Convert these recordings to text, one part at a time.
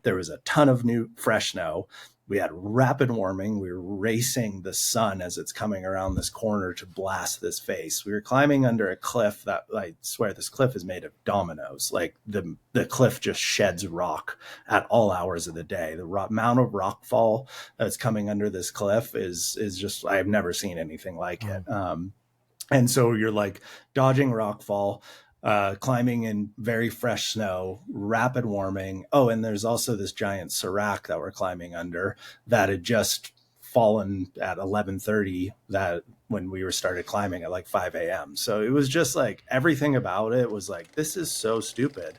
There was a ton of new fresh snow. We had rapid warming. We were racing the sun as it's coming around this corner to blast this face. We were climbing under a cliff that, I swear, this cliff is made of dominoes. Like the cliff just sheds rock at all hours of the day. The amount of rock fall that's coming under this cliff is just, I've never seen anything like it. And so you're like dodging rock fall, climbing in very fresh snow, rapid warming. Oh, and there's also this giant serac that we're climbing under that had just fallen at 11:30 that when we were started climbing at like 5 a.m. So it was just like everything about it was like, this is so stupid.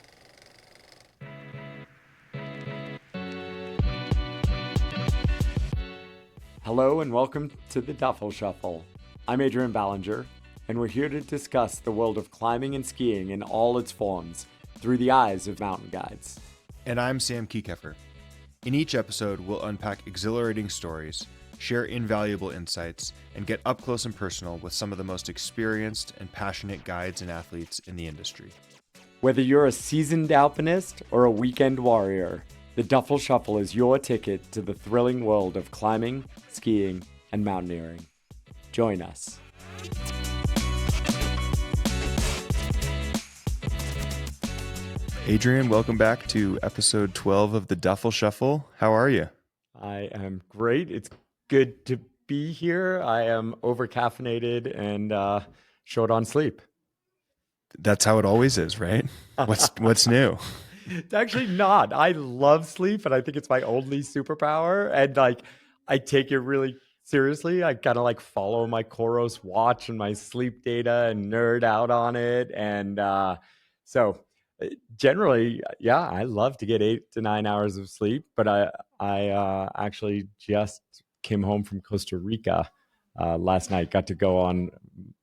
Hello and welcome to the Duffel Shuffle. I'm Adrian Ballinger, and we're here to discuss the world of climbing and skiing in all its forms through the eyes of mountain guides. And I'm Sam Kiekeffer. In each episode, we'll unpack exhilarating stories, share invaluable insights, and get up close and personal with some of the most experienced and passionate guides and athletes in the industry. Whether you're a seasoned alpinist or a weekend warrior, the Duffel Shuffle is your ticket to the thrilling world of climbing, skiing, and mountaineering. Join us. Adrian, welcome back to episode 12 of the Duffel Shuffle. How are you? I am great. It's good to be here. I am over-caffeinated and short on sleep. That's how it always is, right? What's new? It's actually not. I love sleep, and I think it's my only superpower. And I take it really seriously. I kind of follow my Koros watch and my sleep data and nerd out on it. And so generally, yeah, I love to get 8 to 9 hours of sleep. But I actually just came home from Costa Rica last night. Got to go on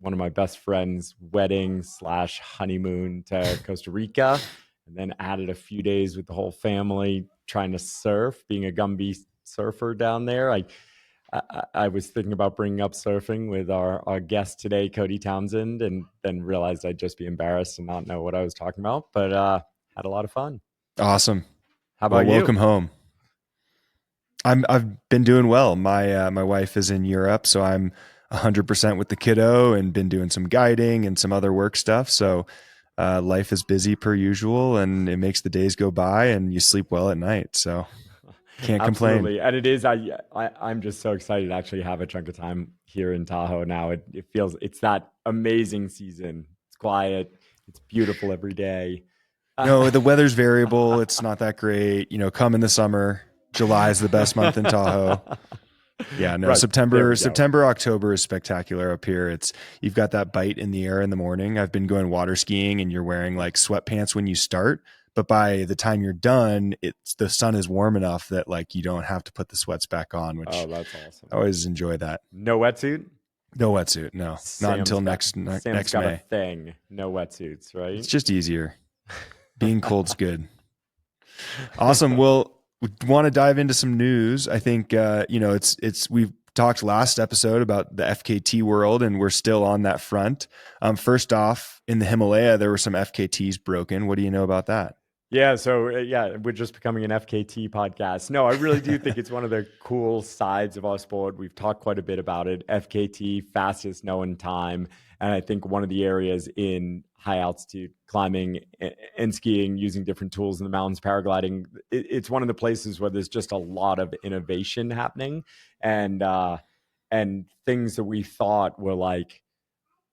one of my best friend's wedding / honeymoon to Costa Rica. And then added a few days with the whole family trying to surf, being a Gumby surfer down there. I was thinking about bringing up surfing with our guest today, Cody Townsend, and then realized I'd just be embarrassed and not know what I was talking about. But had a lot of fun. Awesome. How about you? Welcome home. I've been doing well. My wife is in Europe, so I'm 100% with the kiddo and been doing some guiding and some other work stuff. So life is busy per usual, and it makes the days go by, and you sleep well at night. So can't complain. Absolutely. And it is, I'm just so excited to actually have a chunk of time here in Tahoe now. It feels, it's that amazing season. It's quiet. It's beautiful every day. No, the weather's variable. It's not that great. Come in the summer. July is the best month in Tahoe. Yeah, no, right. September, October is spectacular up here. You've got that bite in the air in the morning. I've been going water skiing, and you're wearing sweatpants when you start, but by the time you're done, the sun is warm enough that you don't have to put the sweats back on, which that's awesome. I always enjoy that. No wetsuit? No wetsuit, no. Not until next got May. A thing. No wetsuits, right? It's just easier. Being cold's good. Awesome. Well, we want to dive into some news. I think, we've talked last episode about the FKT world, and we're still on that front. First off, in the Himalaya, there were some FKTs broken. What do you know about that? Yeah. So we're just becoming an FKT podcast. No, I really do think it's one of the cool sides of our sport. We've talked quite a bit about it. FKT, fastest known time. And I think one of the areas in high altitude climbing and skiing, using different tools in the mountains, paragliding, it's one of the places where there's just a lot of innovation happening, and things that we thought were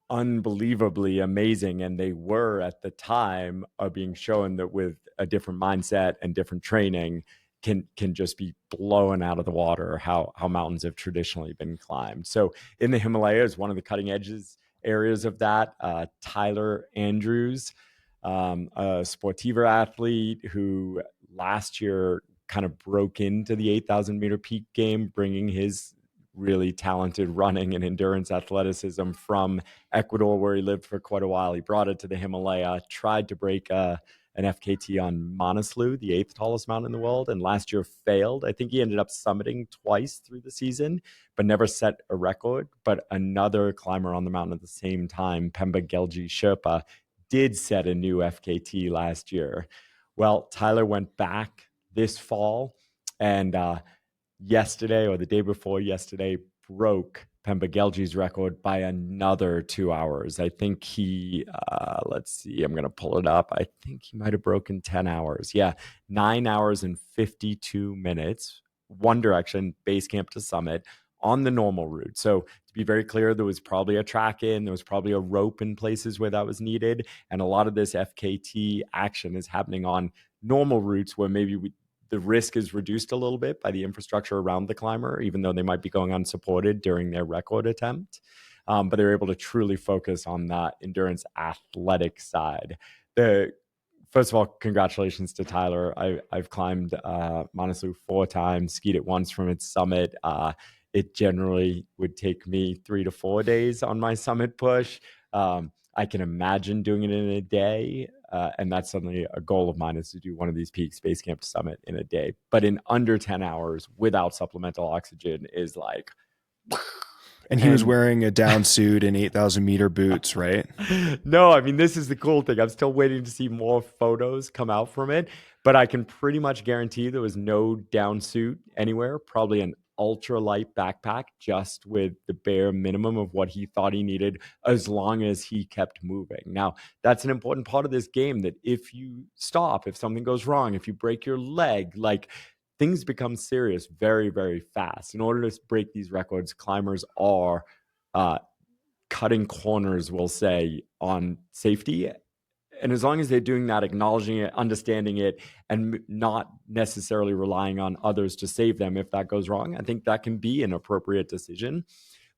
unbelievably amazing, and they were at the time, are being shown that with a different mindset and different training can just be blown out of the water how mountains have traditionally been climbed. So in the Himalayas, one of the cutting areas of that, Tyler Andrews, a Sportiver athlete who last year kind of broke into the 8,000 meter peak game, bringing his really talented running and endurance athleticism from Ecuador, where he lived for quite a while. He brought it to the Himalaya, tried to break an FKT on Manaslu, the 8th tallest mountain in the world, and last year failed. I think he ended up summiting twice through the season, but never set a record. But another climber on the mountain at the same time, Pemba Gelji Sherpa, did set a new FKT last year. Well, Tyler went back this fall. And yesterday, or the day before yesterday, broke Pemba Gelji's record by another 2 hours. I think he, let's see, I'm going to pull it up. I think he might have broken 10 hours. Yeah, 9 hours and 52 minutes, one direction, base camp to summit on the normal route. So to be very clear, there was probably a track in, there was probably a rope in places where that was needed. And a lot of this FKT action is happening on normal routes where maybe the risk is reduced a little bit by the infrastructure around the climber, even though they might be going unsupported during their record attempt. But they're able to truly focus on that endurance athletic side. First of all, congratulations to Tyler. I've climbed Manaslu 4 times, skied it once from its summit. It generally would take me 3 to 4 days on my summit push. I can imagine doing it in a day. And that's suddenly a goal of mine, is to do one of these peaks, base camp to summit, in a day. But in under 10 hours without supplemental oxygen is like... And he was wearing a down suit and 8,000 meter boots, right? No, I mean, this is the cool thing. I'm still waiting to see more photos come out from it, but I can pretty much guarantee there was no down suit anywhere. Probably an ultralight backpack, just with the bare minimum of what he thought he needed, as long as he kept moving. Now, that's an important part of this game, that if you stop, if something goes wrong, if you break your leg, like, things become serious very, very fast. In order to break these records, climbers are cutting corners, we'll say, on safety. And as long as they're doing that, acknowledging it, understanding it, and not necessarily relying on others to save them if that goes wrong, I think that can be an appropriate decision.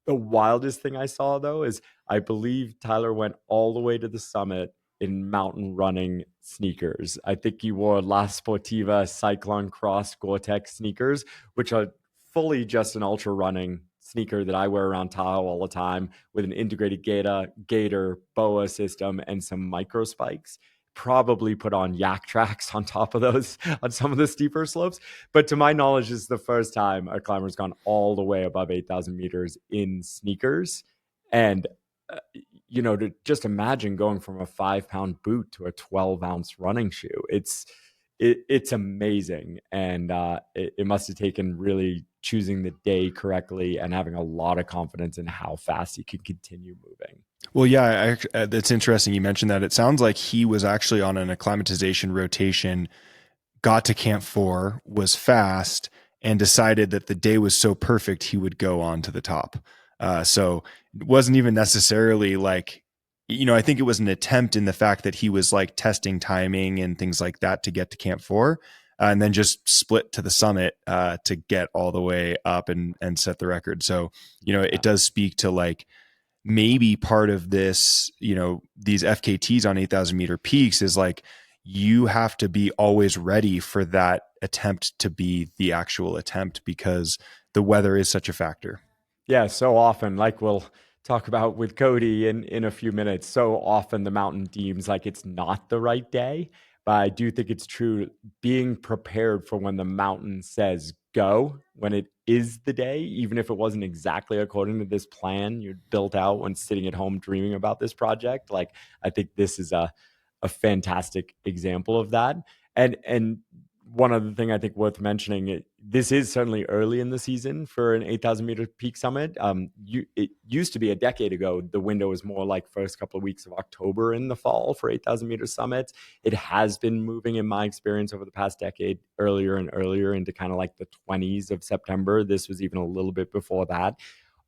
The wildest thing I saw, though, is I believe Tyler went all the way to the summit in mountain running sneakers. I think he wore La Sportiva Cyclone Cross Gore-Tex sneakers, which are fully just an ultra running sneaker that I wear around Tahoe all the time, with an integrated gator BOA system and some micro spikes. Probably put on yak tracks on top of those on some of the steeper slopes. But to my knowledge, this is the first time a climber's gone all the way above 8,000 meters in sneakers. And to just imagine going from a 5-pound boot to a 12-ounce running shoe. It's amazing. And it must have taken really choosing the day correctly and having a lot of confidence in how fast he could continue moving. Well, yeah, that's interesting. You mentioned that. It sounds like he was actually on an acclimatization rotation, got to Camp 4, was fast, and decided that the day was so perfect he would go on to the top. So it wasn't even necessarily like, I think it was an attempt in the fact that he was like testing timing and things like that to get to Camp 4, and then just split to the summit to get all the way up and set the record. So, it does speak to like, maybe part of this, these FKTs on 8,000 meter peaks is like, you have to be always ready for that attempt to be the actual attempt, because the weather is such a factor. Yeah, so often, like we'll talk about with Cody in a few minutes, so often the mountain deems like it's not the right day. But I do think it's true, being prepared for when the mountain says go, when it is the day, even if it wasn't exactly according to this plan you built out when sitting at home dreaming about this project. Like, I think this is a fantastic example of that. And one other thing I think worth mentioning, this is certainly early in the season for an 8,000 meter peak summit. It used to be a decade ago, the window was more like first couple of weeks of October in the fall for 8,000 meter summits. It has been moving, in my experience, over the past decade, earlier and earlier into kind of like the 20s of September. This was even a little bit before that.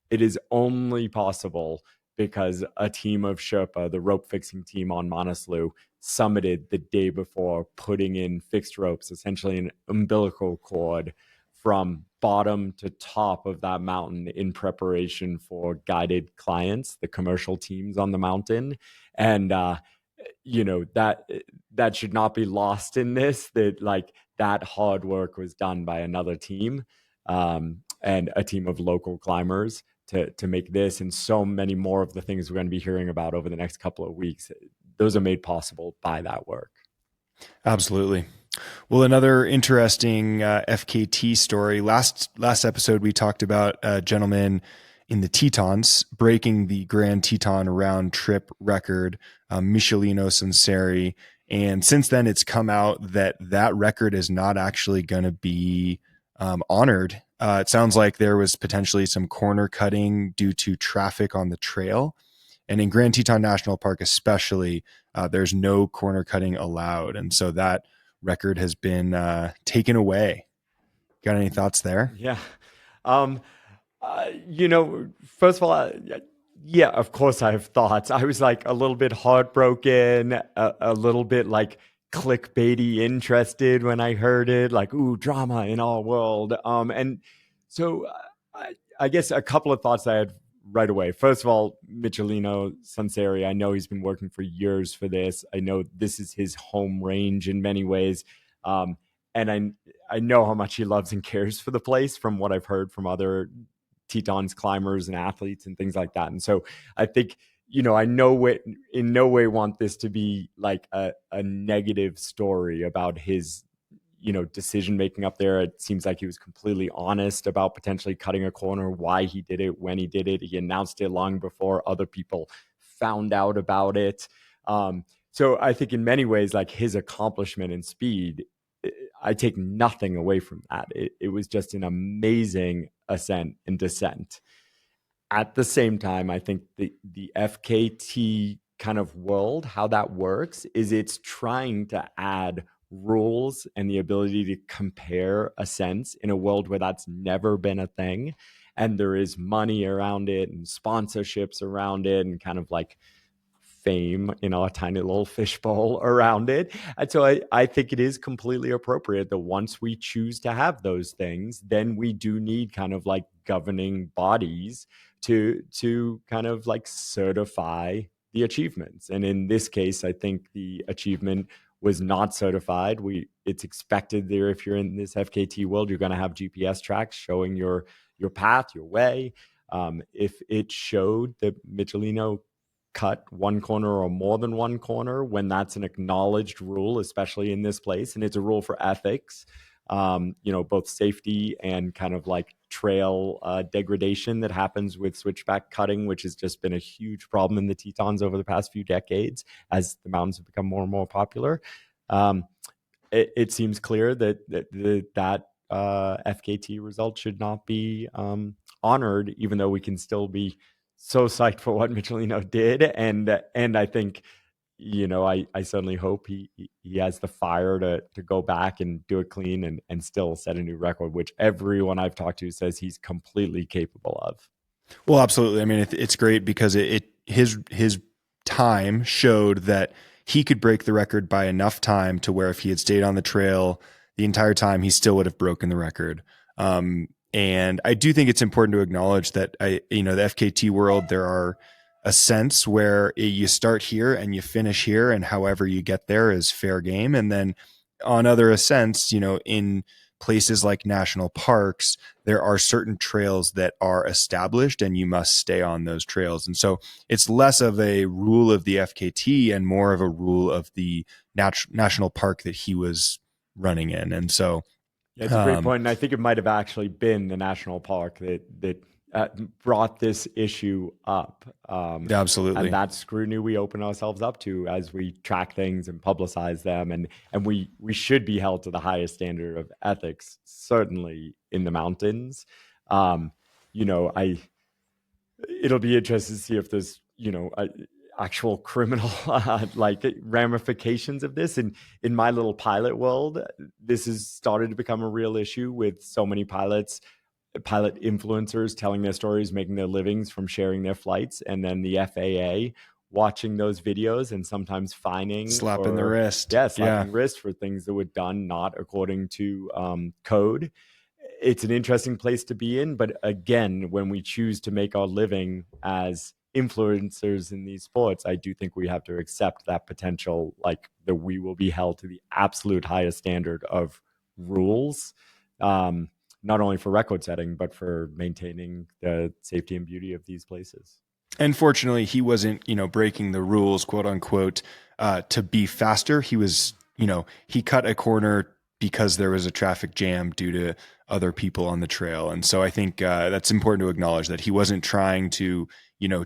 It is only possible because a team of Sherpa, the rope fixing team on Manaslu, summited the day before, putting in fixed ropes, essentially an umbilical cord from bottom to top of that mountain in preparation for guided clients, the commercial teams on the mountain. And that should not be lost in this, that like that hard work was done by another team, and a team of local climbers to make this and so many more of the things we're going to be hearing about over the next couple of weeks. Those are made possible by that work. Absolutely. Well, another interesting FKT story. Last episode, we talked about a gentleman in the Tetons breaking the Grand Teton round trip record, Michelino Sanseri, And since then, it's come out that that record is not actually going to be honored. It sounds like there was potentially some corner cutting due to traffic on the trail. And in Grand Teton National Park especially, there's no corner cutting allowed. And so that record has been taken away. Got any thoughts there? Yeah. First of all, yeah, of course I have thoughts. I was like a little bit heartbroken, a little bit like clickbaity interested when I heard it, like, ooh, drama in our world. And so I guess a couple of thoughts I had right away. First of all, Michelino Sanseri, I know he's been working for years for this. I know this is his home range in many ways. And I know how much he loves and cares for the place from what I've heard from other Tetons climbers and athletes and things like that. And so I think, I in no way want this to be like a negative story about his, decision making up there. It seems like he was completely honest about potentially cutting a corner, why he did it, when he did it. He announced it long before other people found out about it. So I think in many ways, like his accomplishment and speed, I take nothing away from that. It was just an amazing ascent and descent. At the same time, I think the FKT kind of world, how that works is it's trying to add rules and the ability to compare ascents in a world where that's never been a thing. And there is money around it and sponsorships around it and kind of like fame, a tiny little fishbowl around it. And so I think it is completely appropriate that once we choose to have those things, then we do need kind of like governing bodies to kind of like certify the achievements. And in this case, I think the achievement was not certified. It's expected there, if you're in this FKT world, you're going to have GPS tracks showing your path, your way. If it showed that Michelino cut one corner or more than one corner, when that's an acknowledged rule, especially in this place, and it's a rule for ethics, both safety and kind of like trail degradation that happens with switchback cutting, which has just been a huge problem in the Tetons over the past few decades as the mountains have become more and more popular. It seems clear that FKT result should not be honored, even though we can still be so psyched for what Michelino did. And I think, I certainly hope he has the fire to go back and do it clean and still set a new record, which everyone I've talked to says he's completely capable of. Well, absolutely. I mean, it's great because his time showed that he could break the record by enough time to where if he had stayed on the trail the entire time, he still would have broken the record. And I do think it's important to acknowledge that the FKT world, there are ascents where you start here and you finish here, and however you get there is fair game. And then on other ascents, in places like national parks, there are certain trails that are established and you must stay on those trails. And so it's less of a rule of the FKT and more of a rule of the national park that he was running in. And so yeah, it's a great point. And I think it might have actually been the national park that brought this issue up. Absolutely. And that scrutiny we open ourselves up to as we track things and publicize them. And we should be held to the highest standard of ethics, certainly in the mountains. It'll be interesting to see if there's, actual criminal like ramifications of this. And in my little pilot world, this has started to become a real issue with so many pilot influencers telling their stories, making their livings from sharing their flights, and then the FAA watching those videos and sometimes slapping the wrist. Yeah, slapping wrist for things that were done not according to code. It's an interesting place to be in, but again, when we choose to make our living as influencers in these sports, I do think we have to accept that potential, like that we will be held to the absolute highest standard of rules, not only for record setting, but for maintaining the safety and beauty of these places. And fortunately, he wasn't, breaking the rules, quote unquote, to be faster. He was, he cut a corner because there was a traffic jam due to other people on the trail. And so I think that's important to acknowledge that he wasn't trying to,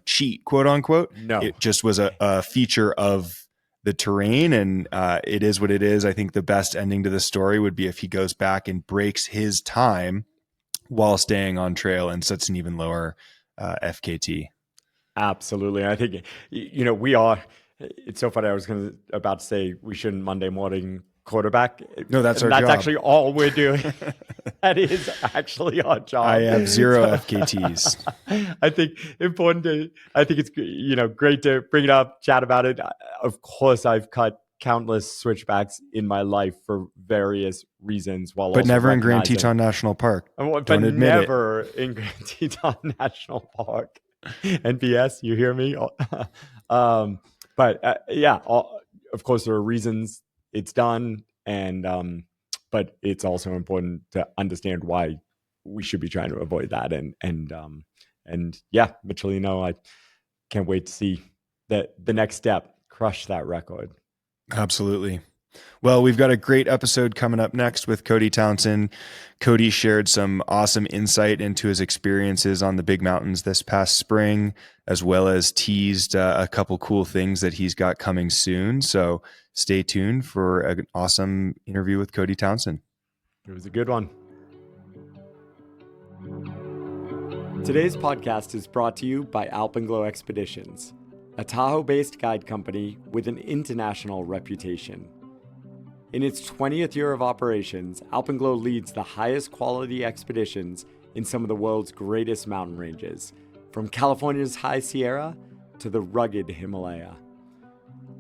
cheat, quote unquote. No, it just was a feature of the terrain, and it is what it is. I think the best ending to the story would be if he goes back and breaks his time while staying on trail and sets an even lower FKT. Absolutely. I think, we are, it's so funny. I was about to say we shouldn't Monday morning quarterback. No, that's our job. That's actually all we're doing. That is actually our job. I have 0 FKTs. I think it's, great to bring it up, chat about it. Of course, I've cut countless switchbacks in my life for various reasons, but never in Grand Teton National Park. Don't admit never it. In Grand Teton National Park. NPS, you hear me? Of course, there are reasons it's done, and but it's also important to understand why we should be trying to avoid that. And Michelino, I can't wait to see the next step, crush that record. Absolutely. Well, we've got a great episode coming up next with Cody Townsend. Cody shared some awesome insight into his experiences on the big mountains this past spring, as well as teased a couple cool things that he's got coming soon. So stay tuned for an awesome interview with Cody Townsend. It was a good one. Today's podcast is brought to you by Alpenglow Expeditions, a Tahoe-based guide company with an international reputation. In its 20th year of operations, Alpenglow leads the highest quality expeditions in some of the world's greatest mountain ranges, from California's High Sierra to the rugged Himalaya.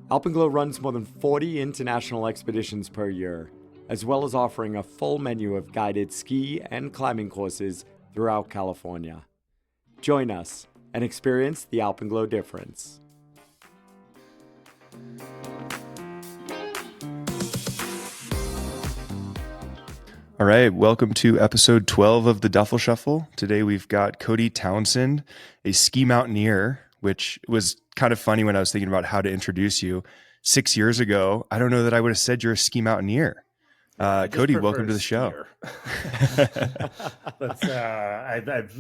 Alpenglow runs more than 40 international expeditions per year, as well as offering a full menu of guided ski and climbing courses throughout California. Join us and experience the Alpenglow difference. All right, welcome to episode 12 of the Duffel Shuffle. Today we've got Cody Townsend, a ski mountaineer, which was kind of funny when I was thinking about how to introduce you. 6 years ago, I don't know that I would have said you're a ski mountaineer. Cody, welcome to the show.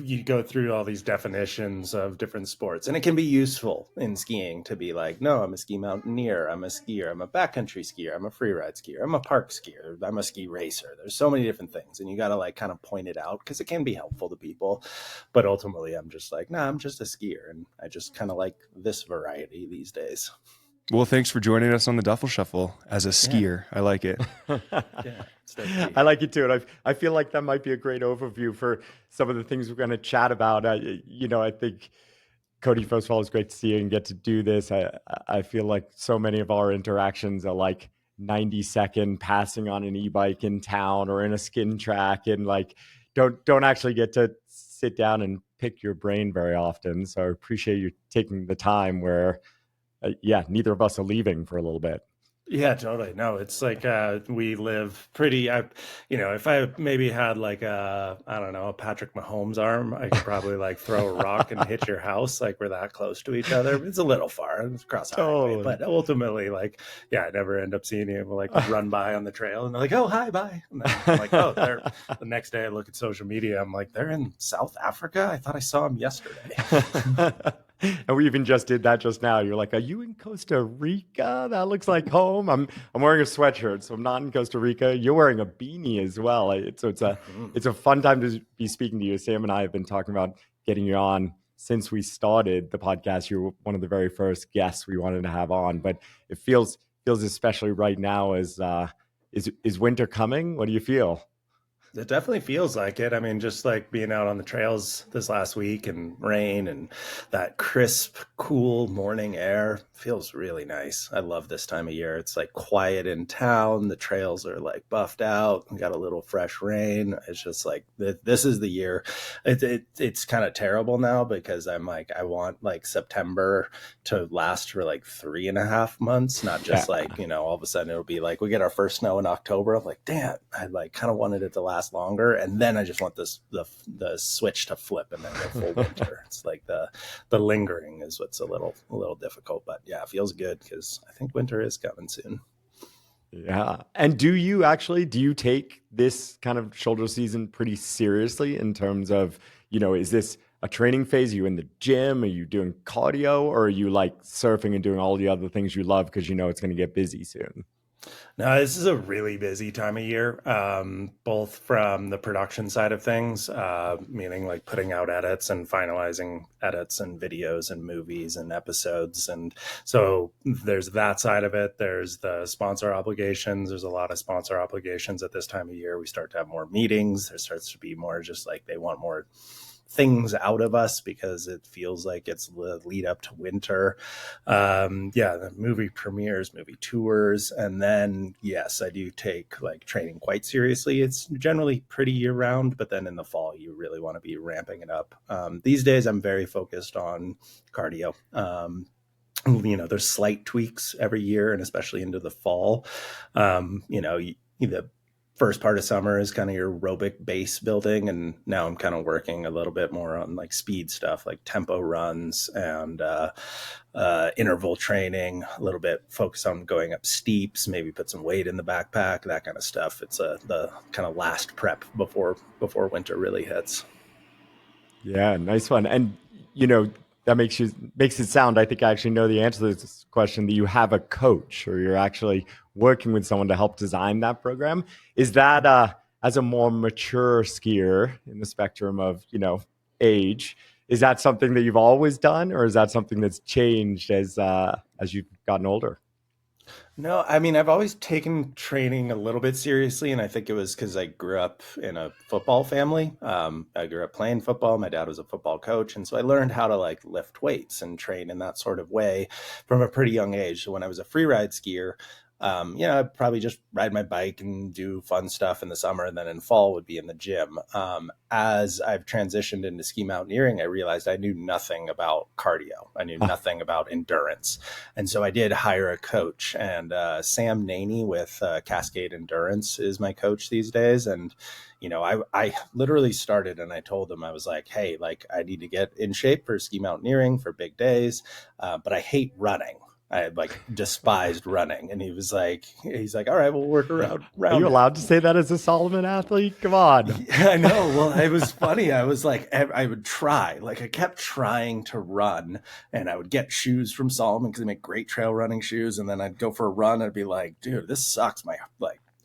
You go through all these definitions of different sports, and it can be useful in skiing to be like, no, I'm a ski mountaineer, I'm a skier, I'm a backcountry skier, I'm a freeride skier, I'm a park skier, I'm a ski racer. There's so many different things, and you got to like kind of point it out because it can be helpful to people. But ultimately, I'm just like, I'm just a skier, and I just kind of like this variety these days. Well, thanks for joining us on the Duffel Shuffle as a skier. Yeah. I like it. I like it too. And I feel like that might be a great overview for some of the things we're going to chat about. I think, Cody, first of all, it's great to see you and get to do this. I feel like so many of our interactions are like 90-second passing on an e-bike in town or in a skin track, and like don't actually get to sit down and pick your brain very often. So I appreciate you taking the time where neither of us are leaving for a little bit. Yeah, totally. No, it's like we live pretty, if I maybe had like a Patrick Mahomes arm, I could probably like throw a rock and hit your house. Like we're that close to each other. It's a little far. It's across the highway, but ultimately I never end up seeing you like run by on the trail and they're like, oh, hi, bye. And then I'm like, oh, the next day I look at social media. I'm like, they're in South Africa. I thought I saw them yesterday. And we even just did that just now. You're like, are you in Costa Rica? That looks like home. I'm wearing a sweatshirt, so I'm not in Costa Rica. You're wearing a beanie as well. It's a fun time to be speaking to you. Sam and I have been talking about getting you on since we started the podcast. You were one of the very first guests we wanted to have on, but it feels especially right now as is winter coming? What do you feel? It definitely feels like it. I mean, just like being out on the trails this last week and rain and that crisp, cool morning air feels really nice. I love this time of year. It's like quiet in town. The trails are like buffed out. We got a little fresh rain. It's just like, this is the year. It's kind of terrible now because I'm like, I want like September to last for like 3.5 months, not just like, all of a sudden it'll be like, we get our first snow in October. I'm like, damn, I like kind of wanted it to last longer, and then I just want the switch to flip and then go full winter. It's like the lingering is what's a little difficult, but yeah, it feels good because I think winter is coming soon. Yeah. And do you take this kind of shoulder season pretty seriously in terms of, is this a training phase? Are you in the gym? Are you doing cardio, or are you like surfing and doing all the other things you love because it's going to get busy soon? No, this is a really busy time of year, both from the production side of things, meaning like putting out edits and finalizing edits and videos and movies and episodes. And so there's that side of it. There's the sponsor obligations. There's a lot of sponsor obligations at this time of year. We start to have more meetings. There starts to be more just like they want more things out of us because it feels like it's the lead up to winter. The movie premieres, movie tours. And then, yes, I do take like training quite seriously. It's generally pretty year round, but then in the fall, you really want to be ramping it up. These days, I'm very focused on cardio. There's slight tweaks every year and especially into the fall. The first part of summer is kind of your aerobic base building. And now I'm kind of working a little bit more on like speed stuff, like tempo runs and interval training, a little bit focus on going up steeps, maybe put some weight in the backpack, that kind of stuff. It's the kind of last prep before winter really hits. Yeah, nice one. And that makes it sound, I think I actually know the answer to this question, that you have a coach or you're actually working with someone to help design that program. Is that as a more mature skier in the spectrum of, age, is that something that you've always done, or is that something that's changed as you've gotten older? No, I mean, I've always taken training a little bit seriously, and I think it was because I grew up in a football family. I grew up playing football. My dad was a football coach, and so I learned how to like lift weights and train in that sort of way from a pretty young age. So when I was a free ride skier, I'd probably just ride my bike and do fun stuff in the summer, and then in fall would be in the gym. As I've transitioned into ski mountaineering, I realized I knew nothing about cardio. I knew nothing about endurance. And so I did hire a coach, and Sam Naney with Cascade Endurance is my coach these days. And I literally started and I told him, I was like, hey, like I need to get in shape for ski mountaineering for big days, but I hate running. I like despised running. And he's like, all right, we'll work around. Are you allowed to say that as a Solomon athlete? Come on. Yeah, I know. Well, it was funny. I was like, I would try, like I kept trying to run, and I would get shoes from Solomon because they make great trail running shoes. And then I'd go for a run. I'd be like, dude, this sucks.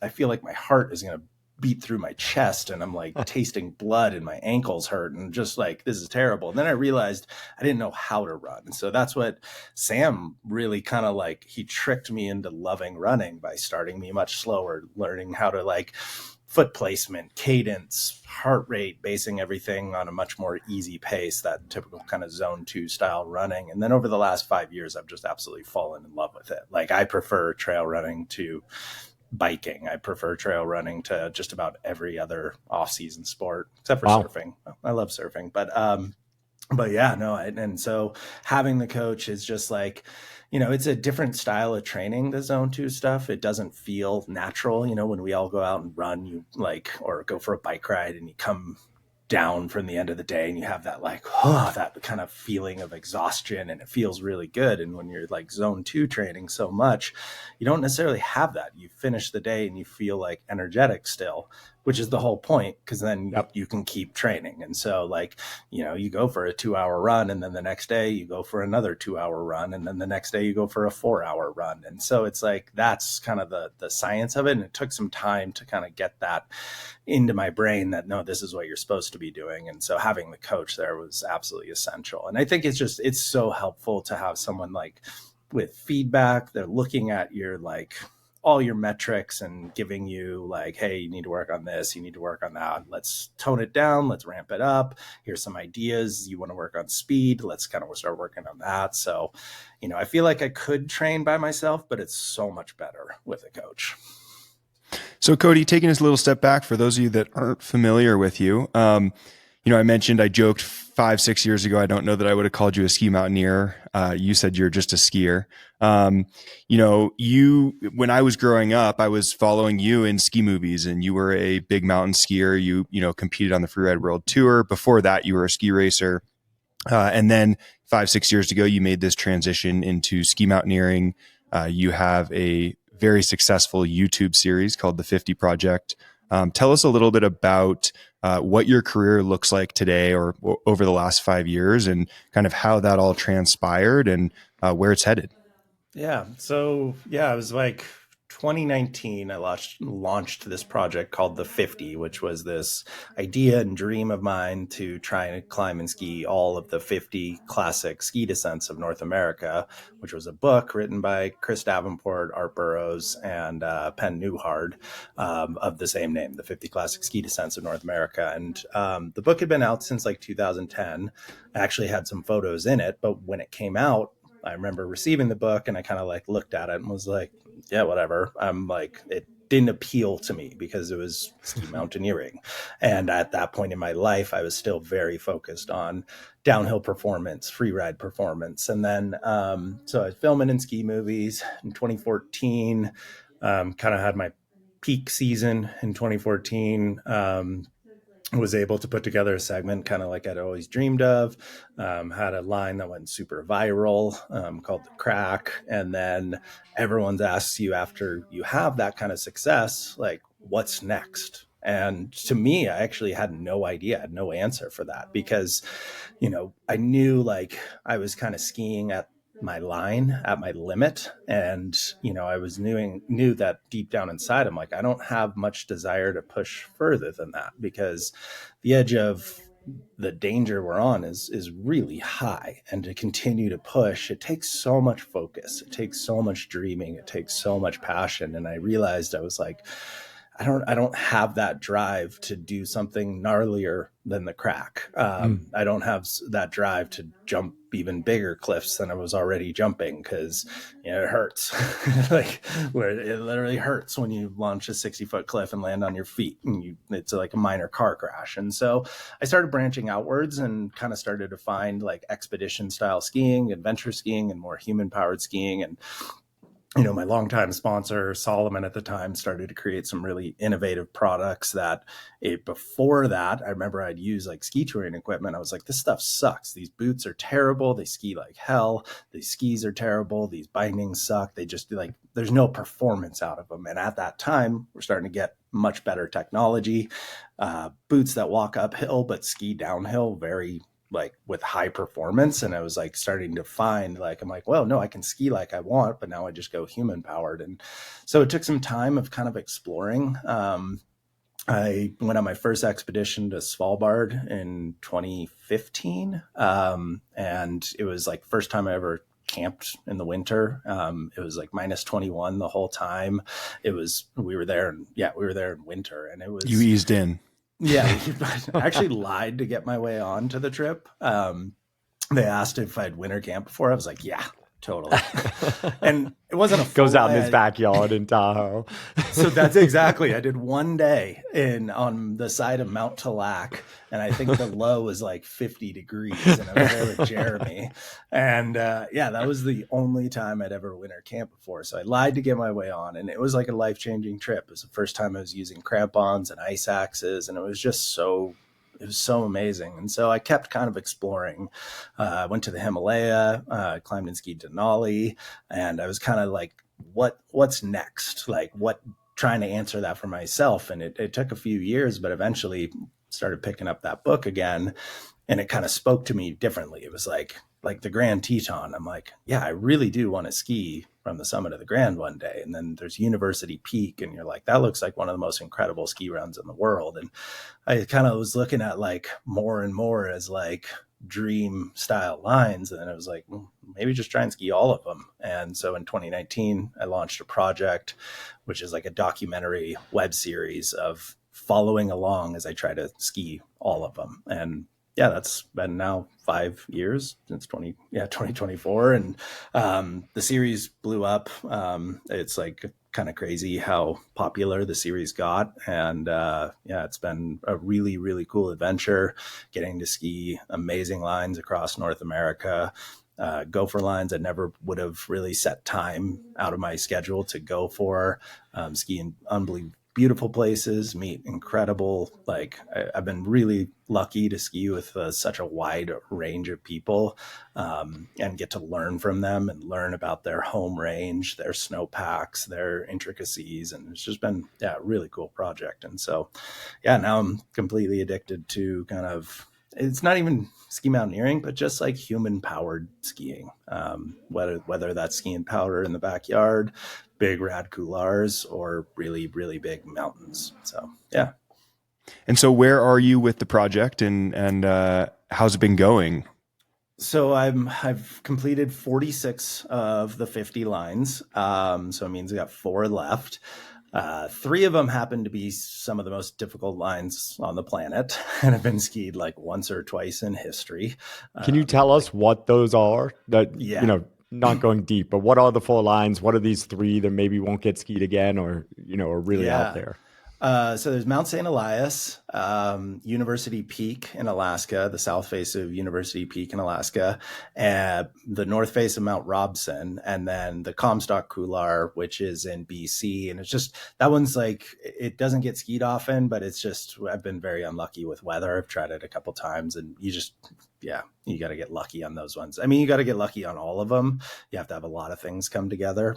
I feel like my heart is going to beat through my chest, and I'm like tasting blood and my ankles hurt, and just like, this is terrible. And then I realized I didn't know how to run. And so that's what Sam really kind of like, he tricked me into loving running by starting me much slower, learning how to like foot placement, cadence, heart rate, basing everything on a much more easy pace, that typical kind of zone 2 style running. And then over the last 5 years, I've just absolutely fallen in love with it. Like I prefer trail running to biking. I prefer trail running to just about every other off-season sport except for surfing. I love surfing, but yeah, no. And so having the coach is just like, it's a different style of training, the zone 2 stuff. It doesn't feel natural. When we all go out and run, you like, or go for a bike ride and you come down from the end of the day and you have that like, that kind of feeling of exhaustion, and it feels really good. And when you're like zone 2 training so much, you don't necessarily have that. You finish the day and you feel like energetic still, which is the whole point, because then you can keep training. And so like, you go for a 2-hour run, and then the next day you go for another 2-hour run, and then the next day you go for a 4-hour run. And so it's like, that's kind of the science of it. And it took some time to kind of get that into my brain that, no, this is what you're supposed to be doing. And so having the coach there was absolutely essential. And I think it's so helpful to have someone like with feedback. They're looking at your like all your metrics and giving you like, hey, you need to work on this, you need to work on that. Let's tone it down. Let's ramp it up. Here's some ideas. You want to work on speed. Let's kind of start working on that. So, I feel like I could train by myself, but it's so much better with a coach. So Cody, taking us a little step back for those of you that aren't familiar with you, I mentioned, I joked 5-6 years ago, I don't know that I would have called you a ski mountaineer. You said you're just a skier. When I was growing up, I was following you in ski movies, and you were a big mountain skier. You competed on the Freeride World Tour. Before that, you were a ski racer. And then 5-6 years ago, you made this transition into ski mountaineering. You have a very successful YouTube series called The 50 Project. Tell us a little bit about what your career looks like today or over the last 5 years, and kind of how that all transpired and where it's headed. Yeah. So it was like 2019. I launched this project called the 50, which was this idea and dream of mine to try and climb and ski all of the 50 classic ski descents of North America, which was a book written by Chris Davenport, Art Burrows, and Penn Newhard, of the same name, the 50 classic ski descents of North America. And the book had been out since like 2010. I actually had some photos in it, but when it came out, I remember receiving the book and I kind of like looked at it and was like, yeah, whatever. I'm like, it didn't appeal to me because it was ski mountaineering. And at that point in my life, I was still very focused on downhill performance, free ride performance. And then, so I was filming in ski movies in 2014, kind of had my peak season in 2014. Was able to put together a segment kind of like I'd always dreamed of, had a line that went super viral, called The Crack. And then everyone's asks you after you have that kind of success, like, what's next? And to me, I actually had no idea, I had no answer for that because, I knew like I was kind of skiing at my line, at my limit. And, I was knew that deep down inside, I'm like, I don't have much desire to push further than that because the edge of the danger we're on is really high. And to continue to push, it takes so much focus. It takes so much dreaming. It takes so much passion. And I realized I was like, I don't have that drive to do something gnarlier than The Crack. I don't have that drive to jump even bigger cliffs than I was already jumping because it hurts. Like where it literally hurts when you launch a 60-foot cliff and land on your feet, and it's like a minor car crash. And so I started branching outwards and kind of started to find like expedition style skiing, adventure skiing, and more human powered skiing. And my longtime sponsor, Solomon at the time, started to create some really innovative products that before that, I remember I'd use like ski touring equipment. I was like, this stuff sucks. These boots are terrible. They ski like hell. These skis are terrible. These bindings suck. They just like, there's no performance out of them. And at that time, we're starting to get much better technology, boots that walk uphill, but ski downhill very like with high performance. And I was like starting to find like, I'm like, well, no, I can ski like I want, but now I just go human powered. And so it took some time of kind of exploring. I went on my first expedition to Svalbard in 2015. And it was like first time I ever camped in the winter. It was like minus 21 the whole time. We were there in winter, and it was, you eased in. Yeah, I actually lied to get my way on to the trip. They asked if I'd winter camp before. I was like, yeah, totally. And it wasn't a goes out in his backyard in Tahoe. So that's exactly. I did one day on the side of Mount Talac, and I think the low was like 50 degrees, and I was there with Jeremy. And that was the only time I'd ever winter camp before. So I lied to get my way on, and it was like a life-changing trip. It was the first time I was using crampons and ice axes, and it was so amazing. And so I kept kind of exploring. I went to the Himalaya, climbed and skied Denali, and I was kind of like, what's next? Like trying to answer that for myself. And it took a few years, but eventually started picking up that book again. And it kind of spoke to me differently. It was like the Grand Teton. I'm like, yeah, I really do want to ski from the summit of the Grand one day. And then there's University Peak, and you're like, that looks like one of the most incredible ski runs in the world. And I kind of was looking at like more and more as like dream style lines. And then I was like, maybe just try and ski all of them. And so in 2019, I launched a project, which is like a documentary web series of following along as I try to ski all of them. And yeah, that's been now 5 years since 2024. And the series blew up. It's like kind of crazy how popular the series got. And it's been a really, really cool adventure, getting to ski amazing lines across North America, go for lines I never would have really set time out of my schedule to go for, skiing beautiful places, meet incredible, like I've been really lucky to ski with such a wide range of people, and get to learn from them and learn about their home range, their snowpacks, their intricacies. And it's just been, a really cool project. And so, now I'm completely addicted to kind of, it's not even ski mountaineering, but just like human powered skiing. Whether that's skiing powder in the backyard, big rad couloirs, or really, really big mountains. So, yeah. And so where are you with the project, and how's it been going? So I've completed 46 of the 50 lines. So it means I got 4 left. 3 of them happen to be some of the most difficult lines on the planet and have been skied like once or twice in history. Can you tell us what those are? That, not going deep, but what are the 4 lines? What are these 3 that maybe won't get skied again, or, are really out there? So there's Mount St. Elias, University Peak in Alaska, the south face of University Peak in Alaska, the north face of Mount Robson, and then the Comstock Couloir, which is in BC. And it's just, that one's like, it doesn't get skied often, but it's just, I've been very unlucky with weather. I've tried it a couple times, and you got to get lucky on those ones. I mean, you got to get lucky on all of them. You have to have a lot of things come together.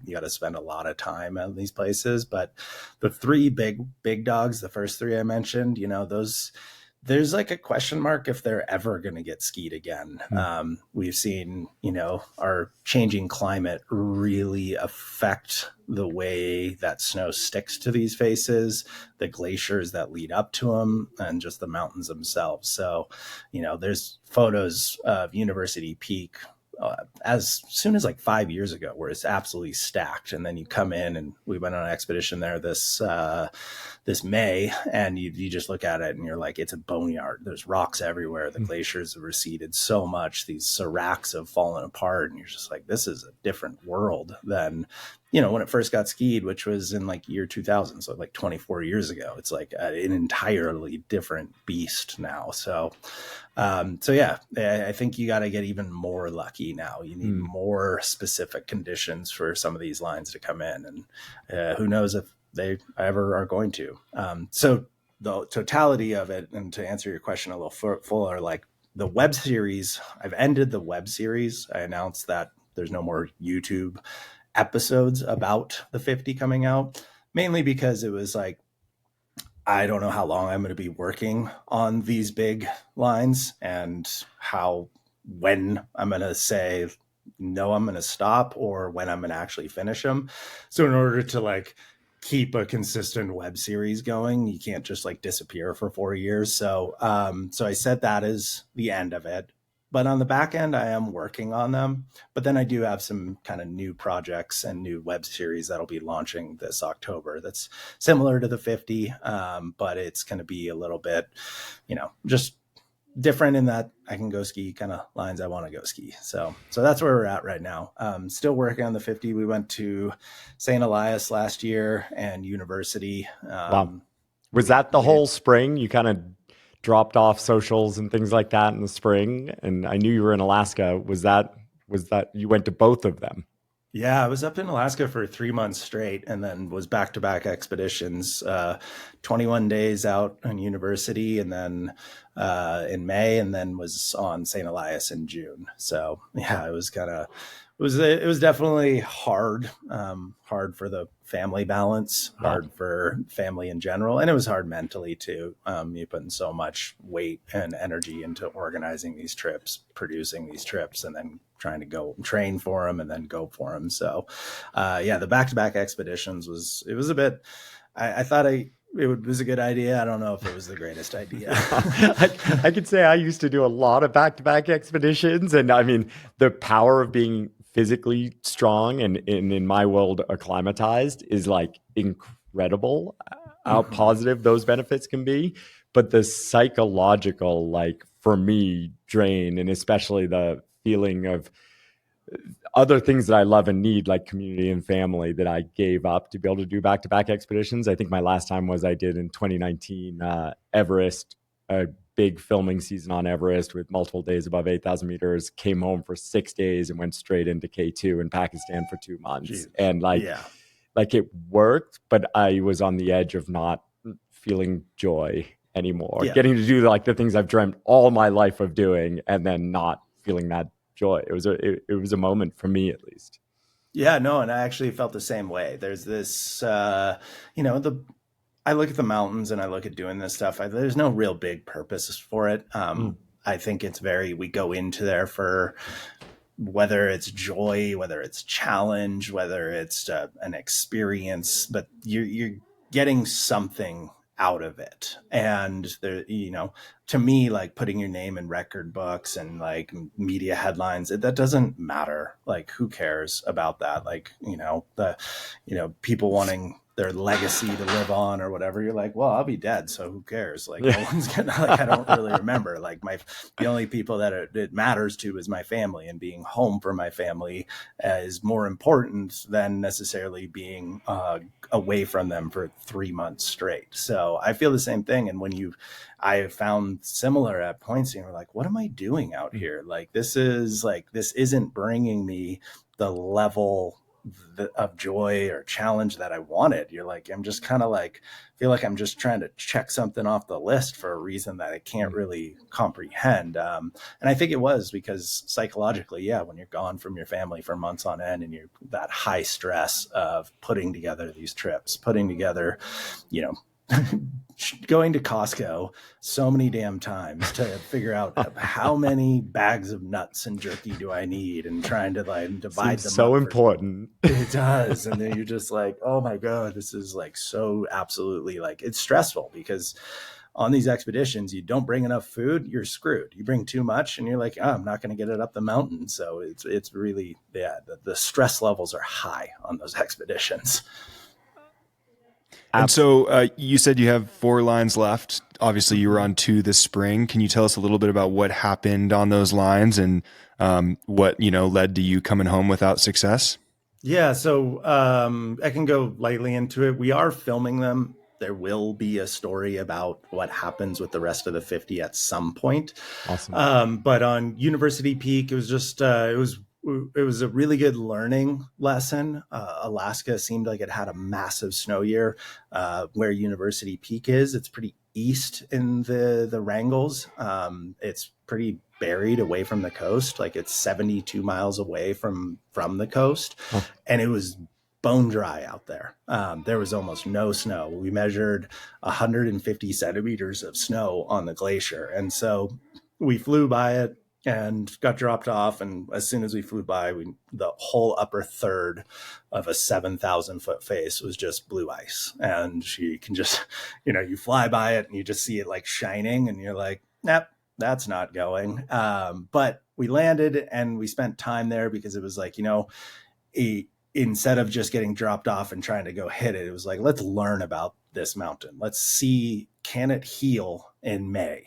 You got to spend a lot of time at these places. But the 3 big dogs, the first 3 I mentioned, those, there's like a question mark if they're ever going to get skied again. We've seen, our changing climate really affect the way that snow sticks to these faces, the glaciers that lead up to them, and just the mountains themselves. So, there's photos of University Peak as soon as like 5 years ago, where it's absolutely stacked. And then you come in, and we went on an expedition there this May, and you just look at it and you're like, it's a boneyard. There's rocks everywhere. The glaciers have receded so much. These seracs have fallen apart, and you're just like, this is a different world than, when it first got skied, which was in like year 2000. So like 24 years ago, it's like an entirely different beast now. So, I think you got to get even more lucky now. You need more specific conditions for some of these lines to come in, and who knows if they ever are going to. So the totality of it, and to answer your question a little fuller, like the web series, I've ended the web series. I announced that there's no more YouTube episodes about the 50 coming out, mainly because it was like, I don't know how long I'm going to be working on these big lines, and when I'm going to say, no, I'm going to stop, or when I'm going to actually finish them. So in order to like keep a consistent web series going, you can't just like disappear for 4 years. So, I said that is the end of it. But on the back end, I am working on them. But then I do have some kind of new projects and new web series that'll be launching this October. That's similar to the 50, but it's going to be a little bit, just different in that I can go ski kind of lines I want to go ski. So that's where we're at right now. Still working on the 50. We went to St. Elias last year and University. Wow. Was that the whole spring? You kind of dropped off socials and things like that in the spring, and I knew you were in Alaska. Was that you went to both of them? Yeah, I was up in Alaska for 3 months straight, and then was back-to-back expeditions, 21 days out on University, and then in May, and then was on St. Elias in June. So yeah, it was definitely hard for the family balance, hard for family in general. And it was hard mentally too. You put in so much weight and energy into organizing these trips, producing these trips, and then trying to go train for them and then go for them. So, the back-to-back expeditions was a bit, I thought it was a good idea. I don't know if it was the greatest idea. I could say I used to do a lot of back-to-back expeditions. And I mean, the power of being physically strong and in my world acclimatized is like incredible how positive those benefits can be. But the psychological, like for me, drain, and especially the feeling of other things that I love and need, like community and family, that I gave up to be able to do back-to-back expeditions. I think my last time was I did in 2019, Everest, a big filming season on Everest with multiple days above 8,000 meters, came home for 6 days and went straight into K2 in Pakistan for 2 months. Jeez. And like it worked, but I was on the edge of not feeling joy anymore. Yeah. Getting to do like the things I've dreamt all my life of doing, and then not feeling that joy. It was a moment for me, at least. Yeah, no, and I actually felt the same way. There's this, I look at the mountains and I look at doing this stuff. There's no real big purpose for it. I think we go into there for whether it's joy, whether it's challenge, whether it's an experience, but you're getting something out of it. And there, to me, like putting your name in record books and like media headlines, that doesn't matter. Like, who cares about that? Like, people wanting their legacy to live on or whatever. You're like, well, I'll be dead, so who cares? Like, no one's gonna, like, I don't really remember. Like, the only people that it matters to is my family, and being home for my family is more important than necessarily being away from them for 3 months straight. So I feel the same thing. And I have found similar at points, you're like, what am I doing out here? Like, this isn't bringing me the level of joy or challenge that I wanted. You're like, I'm just kind of like, feel like I'm just trying to check something off the list for a reason that I can't really comprehend. And I think it was because psychologically, when you're gone from your family for months on end, and you're that high stress of putting together these trips, putting together, going to Costco so many damn times to figure out how many bags of nuts and jerky do I need, and trying to like divide them. So important. It does. And then you're just like, oh my God, this is like so absolutely, like, it's stressful because on these expeditions, you don't bring enough food, you're screwed. You bring too much and you're like, oh, I'm not going to get it up the mountain. So it's really, the stress levels are high on those expeditions. And so you said you have 4 lines left. Obviously, you were on 2 this spring. Can you tell us a little bit about what happened on those lines and what led to you coming home without success? Yeah, so I can go lightly into it. We are filming them. There will be a story about what happens with the rest of the 50 at some point. Awesome. But on University Peak, it was just it was a really good learning lesson. Alaska seemed like it had a massive snow year. Where University Peak is, it's pretty east in the Wrangles. It's pretty buried away from the coast. Like, it's 72 miles away from the coast. Oh. And it was bone dry out there. There was almost no snow. We measured 150 centimeters of snow on the glacier. And so we flew by it and got dropped off. And as soon as we flew by, the whole upper third of a 7,000 foot face was just blue ice. And you can just, you fly by it and you just see it like shining, and you're like, nope, that's not going. But we landed and we spent time there because it was like, instead of just getting dropped off and trying to go hit it, it was like, let's learn about this mountain. Let's see, can it heal in May?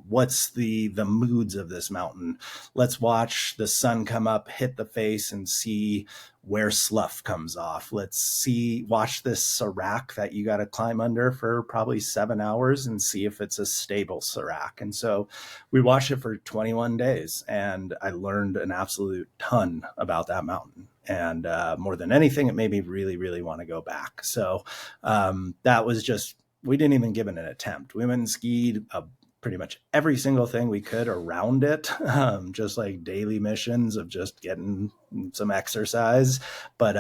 What's the moods of this mountain? Let's watch the sun come up, hit the face, and see where slough comes off. Let's watch this serac that you got to climb under for probably 7 hours and see if it's a stable serac. And so we watched it for 21 days, and I learned an absolute ton about that mountain. And more than anything, it made me really, really want to go back. So that was just, we didn't even give it an attempt. We went and skied pretty much every single thing we could around it, just like daily missions of just getting some exercise. But,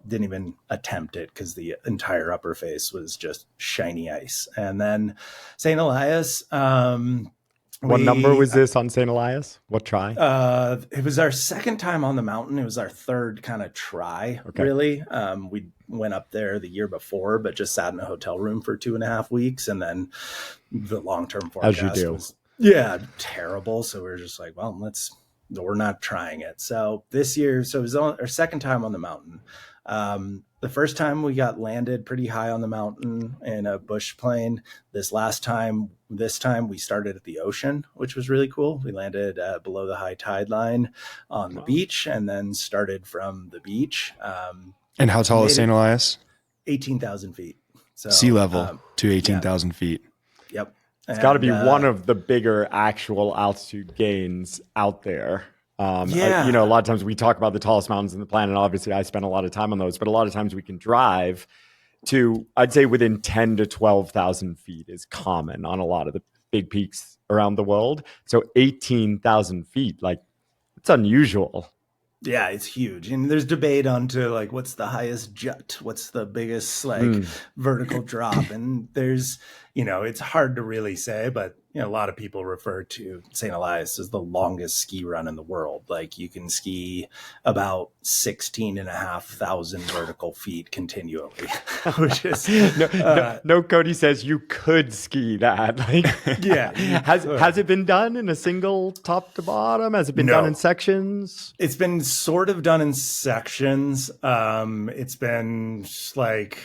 didn't even attempt it because the entire upper face was just shiny ice. And then St. Elias, what number was this on St. Elias? What try? It was our second time on the mountain. It was our third kind of try, really. We went up there the year before, but just sat in a hotel room for 2.5 weeks. And then the long-term forecast was, terrible. So we were just like, well, we're not trying it. So this year, it was our second time on the mountain. The first time we got landed pretty high on the mountain in a bush plane. This time we started at the ocean, which was really cool. We landed below the high tide line on the beach, and then started from the beach. And how tall is St. Elias? 18,000 feet. So, sea level to 18,000 feet. Yep. It's got to be one of the bigger actual altitude gains out there. You know, a lot of times we talk about the tallest mountains in the planet. Obviously, I spend a lot of time on those, but a lot of times we can drive to, I'd say, within 10 to 12,000 feet is common on a lot of the big peaks around the world. So 18,000 feet, like, it's unusual. Yeah, it's huge. And there's debate onto like what's the highest jut, what's the biggest like vertical drop. And there's, you know, it's hard to really say, but you know, a lot of people refer to St. Elias as the longest ski run in the world. Like you can ski about 16,500 vertical feet continually, which is no, Cody says you could ski that. Like, yeah. Has it been done in a single top to bottom? Has it been done in sections? It's been sort of done in sections. It's been like,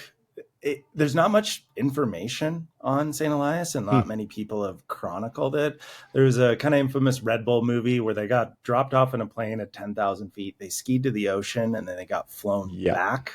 there's not much information on St. Elias, and not many people have chronicled it. There's a kind of infamous Red Bull movie where they got dropped off in a plane at 10,000 feet. They skied to the ocean and then they got flown back.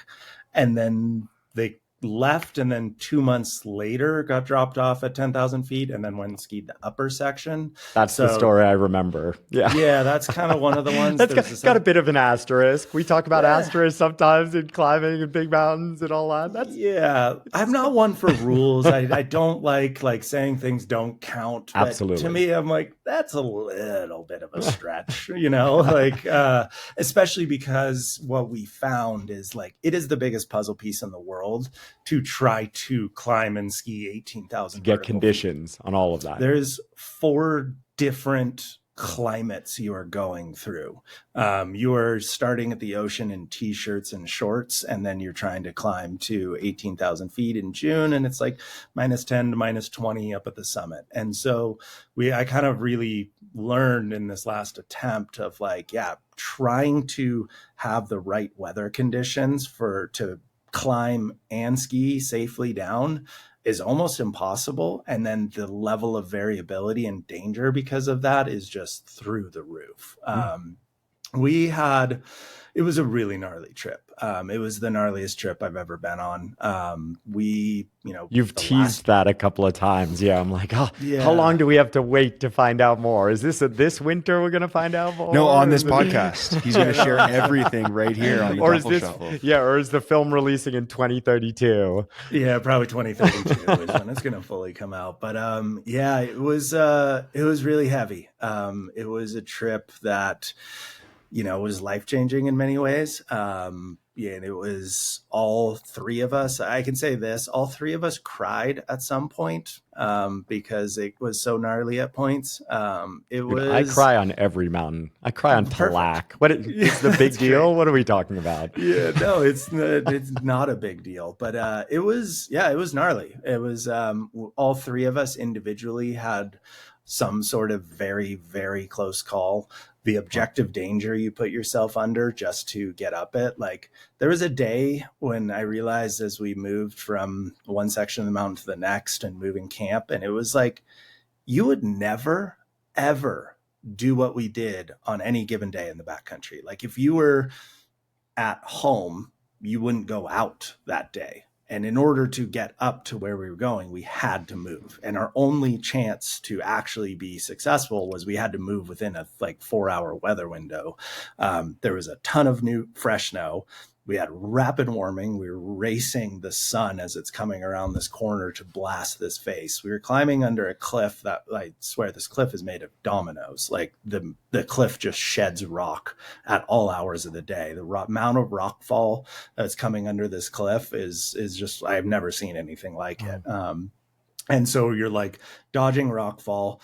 And then they left, and then 2 months later got dropped off at 10,000 feet and then went and skied the upper section. That's the story I remember. Yeah, that's kind of one of the ones. That's got a bit of an asterisk. We talk about asterisks sometimes in climbing and big mountains and all that. I'm not one for rules. I don't like saying things don't count. But absolutely. To me, I'm like, that's a little bit of a stretch, you know, like, especially because what we found is like, it is the biggest puzzle piece in the world to try to climb and ski 18,000. Get conditions on all of that. There's 4 different climates you are going through. You are starting at the ocean in t-shirts and shorts, and then you're trying to climb to 18,000 feet in June, and it's like -10 to -20 up at the summit. And so I kind of really learned in this last attempt of like, trying to have the right weather conditions to climb and ski safely down is almost impossible. And then the level of variability and danger because of that is just through the roof. It was a really gnarly trip. It was the gnarliest trip I've ever been on. You've teased that a couple of times. Yeah. I'm like, how long do we have to wait to find out more? Is this winter we're going to find out more? No, on this podcast. He's going to share everything right here on the Duffel Shuffle. Yeah, or is the film releasing in 2032? Yeah, probably 2032 is when it's going to fully come out. But it was really heavy. It was a trip that, you know, was life-changing in many ways. And it was all 3 of us. I can say this, all 3 of us cried at some point because it was so gnarly at points. I cry on every mountain. I cry on Talak. What is the big deal? What are we talking about? Yeah, no, it's not a big deal, but it was gnarly. It was all 3 of us individually had some sort of very, very close call. The objective danger you put yourself under just to get up it. Like there was a day when I realized as we moved from one section of the mountain to the next and moving camp, and it was like, you would never, ever do what we did on any given day in the backcountry. Like if you were at home, you wouldn't go out that day. And in order to get up to where we were going, we had to move. And our only chance to actually be successful was we had to move within a 4-hour weather window. There was a ton of new fresh snow. We had rapid warming. We were racing the sun as it's coming around this corner to blast this face. We were climbing under a cliff that, I swear, this cliff is made of dominoes. Like the cliff just sheds rock at all hours of the day. The amount of rock fall that's coming under this cliff is just, I've never seen anything like it. And so you're like dodging rock fall,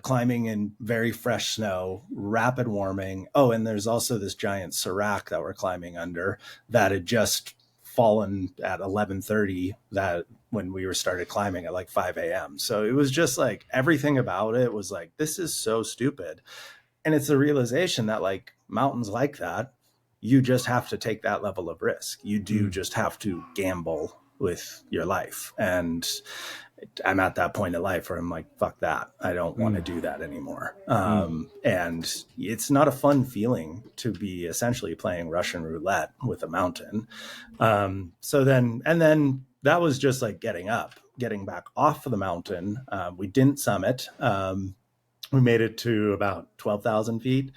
climbing in very fresh snow, rapid warming. Oh, and there's also this giant serac that we're climbing under that had just fallen at 11:30 that when we started climbing at 5 a.m. So it was just like everything about it was like, this is so stupid. And it's a realization that mountains like that, you just have to take that level of risk. You do just have to gamble with your life. And I'm at that point in life where I'm like, fuck that. I don't want to do that anymore. And it's not a fun feeling to be essentially playing Russian roulette with a mountain. So then that was just getting back off of the mountain. We didn't summit. we made it to about 12,000 feet.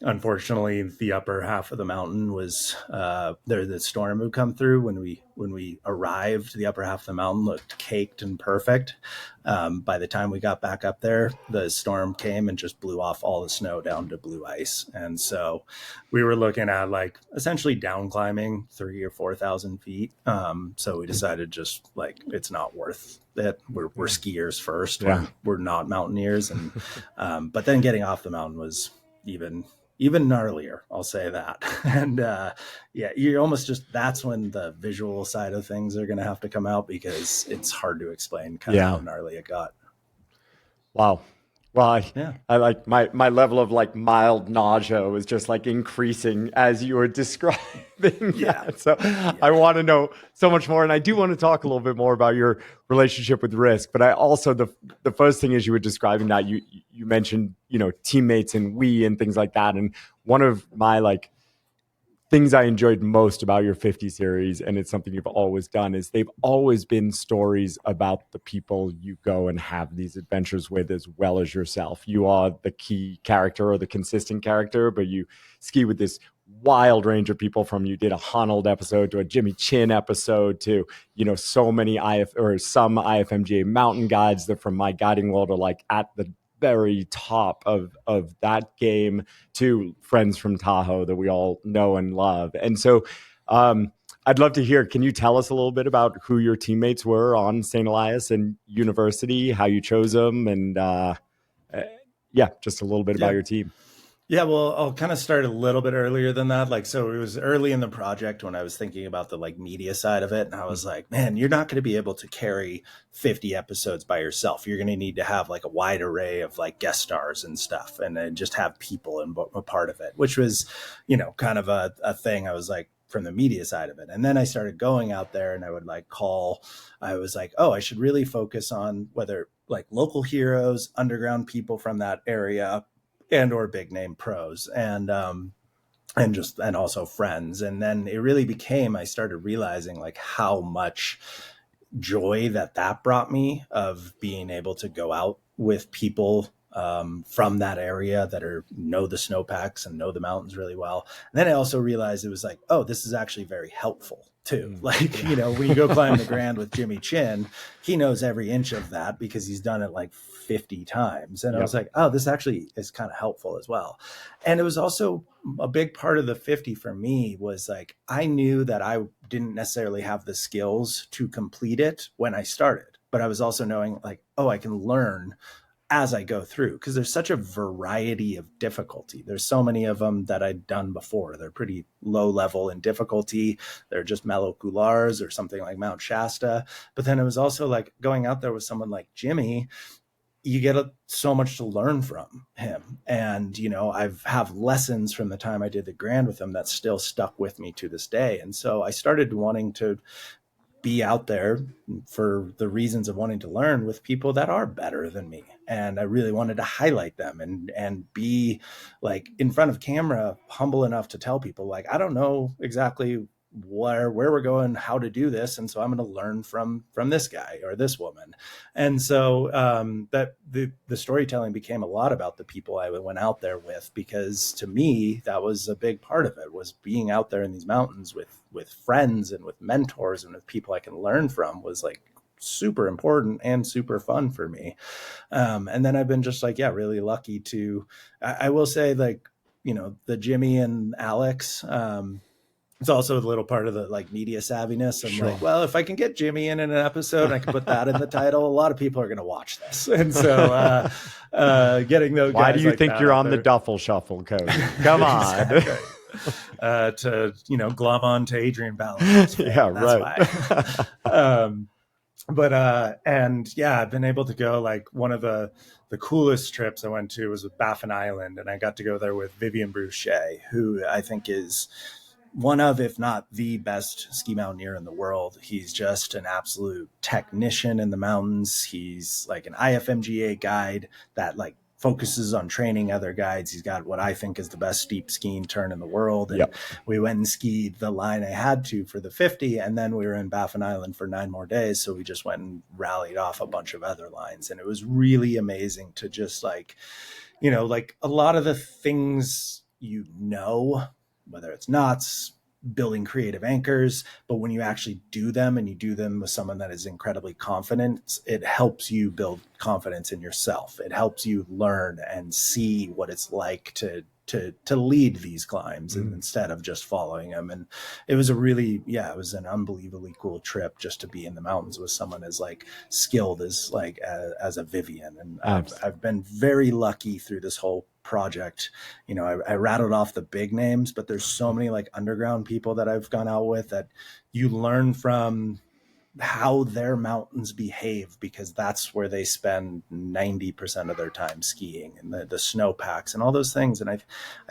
Unfortunately, the upper half of the mountain was the storm would come through when we arrived. The upper half of the mountain looked caked and perfect. By the time we got back up there, the storm came and just blew off all the snow down to blue ice. And so we were looking at like essentially down climbing 3,000 or 4,000 feet. So we decided just like it's not worth it. We're skiers first. Yeah. We're not mountaineers. And but then getting off the mountain was even gnarlier, I'll say that. And yeah, you almost just, that's when the visual side of things are going to have to come out, because it's hard to explain kind of how gnarly it got. Wow. Well, Yeah. I like my level of like mild nausea was just like increasing as you were describing that. So I want to know so much more. And I do want to talk a little bit more about your relationship with risk. But I also, the first thing as you were describing that, you mentioned, teammates and we and things like that. And one of my like things I enjoyed most about your 50 series, and it's something you've always done, is they've always been stories about the people you go and have these adventures with as well as yourself. You are the key character or the consistent character, but you ski with this wild range of people, from you did a Honold episode to a Jimmy Chin episode to, so many some IFMGA mountain guides that from my guiding world are like at the very top of that game, to friends from Tahoe that we all know and love. And so I'd love to hear, can you tell us a little bit about who your teammates were on St. Elias and University, how you chose them, and just a little bit about your team. Yeah, well, I'll kind of start a little bit earlier than that. Like, so it was early in the project when I was thinking about the like media side of it. And I was like, man, you're not going to be able to carry 50 episodes by yourself. You're going to need to have like a wide array of like guest stars and stuff, and then just have people in a part of it, which was, kind of a thing. I was like, from the media side of it. And then I started going out there, and I would I was like, oh, I should really focus on whether like local heroes, underground people from that area, and or big name pros, and also friends. And then it really became, I started realizing like how much joy that brought me, of being able to go out with people from that area that know the snowpacks and know the mountains really well. And then I also realized it was like, oh, this is actually very helpful too. Like, when you go climb the Grand with Jimmy Chin, he knows every inch of that because he's done it like 50 times. And I was like, oh, this actually is kind of helpful as well. And it was also a big part of the 50 for me was like, I knew that I didn't necessarily have the skills to complete it when I started, but I was also knowing like, oh, I can learn as I go through, because there's such a variety of difficulty. There's so many of them that I'd done before. They're pretty low level in difficulty. They're just mellow coulars or something like Mount Shasta. But then it was also like going out there with someone like Jimmy, you get so much to learn from him. And, I've have lessons from the time I did the Grand with him that still stuck with me to this day. And so I started wanting to be out there for the reasons of wanting to learn with people that are better than me. And I really wanted to highlight them and be like in front of camera, humble enough to tell people like, I don't know exactly where we're going, how to do this. And so I'm going to learn from this guy or this woman. And so that the storytelling became a lot about the people I went out there with, because to me, that was a big part of it, was being out there in these mountains with friends and with mentors and with people I can learn from, was like super important and super fun for me. And then I've been just like, really lucky to, I will say like, the Jimmy and Alex, it's also a little part of the like media savviness. I'm like, well, if I can get Jimmy in an episode and I can put that in the title, a lot of people are going to watch this. And so getting those Why guys do you like think you're on the duffel shuffle, Cody? Come on. To, glom on to Adrian balance. Yeah, right. I've been able to go, like one of the coolest trips I went to was with Baffin Island, and I got to go there with Vivian Boucher, who I think is one of, if not the best ski mountaineer in the world. He's just an absolute technician in the mountains. He's like an IFMGA guide that like focuses on training other guides. He's got what I think is the best steep skiing turn in the world. And we went and skied the line I had to for the 50. And then we were in Baffin Island for 9 more days. So we just went and rallied off a bunch of other lines. And it was really amazing to just like, you know, like a lot of the things, you know, whether it's knots, building creative anchors, but when you actually do them and you do them with someone that is incredibly confident, it helps you build confidence in yourself. It helps you learn and see what it's like to lead these climbs instead of just following them. And it was it was an unbelievably cool trip just to be in the mountains with someone as like skilled as like as a Vivian. And I've been very lucky through this whole project. You know, I rattled off the big names, but there's so many like underground people that I've gone out with that you learn from how their mountains behave, because that's where they spend 90% of their time skiing, and the snowpacks and all those things. And I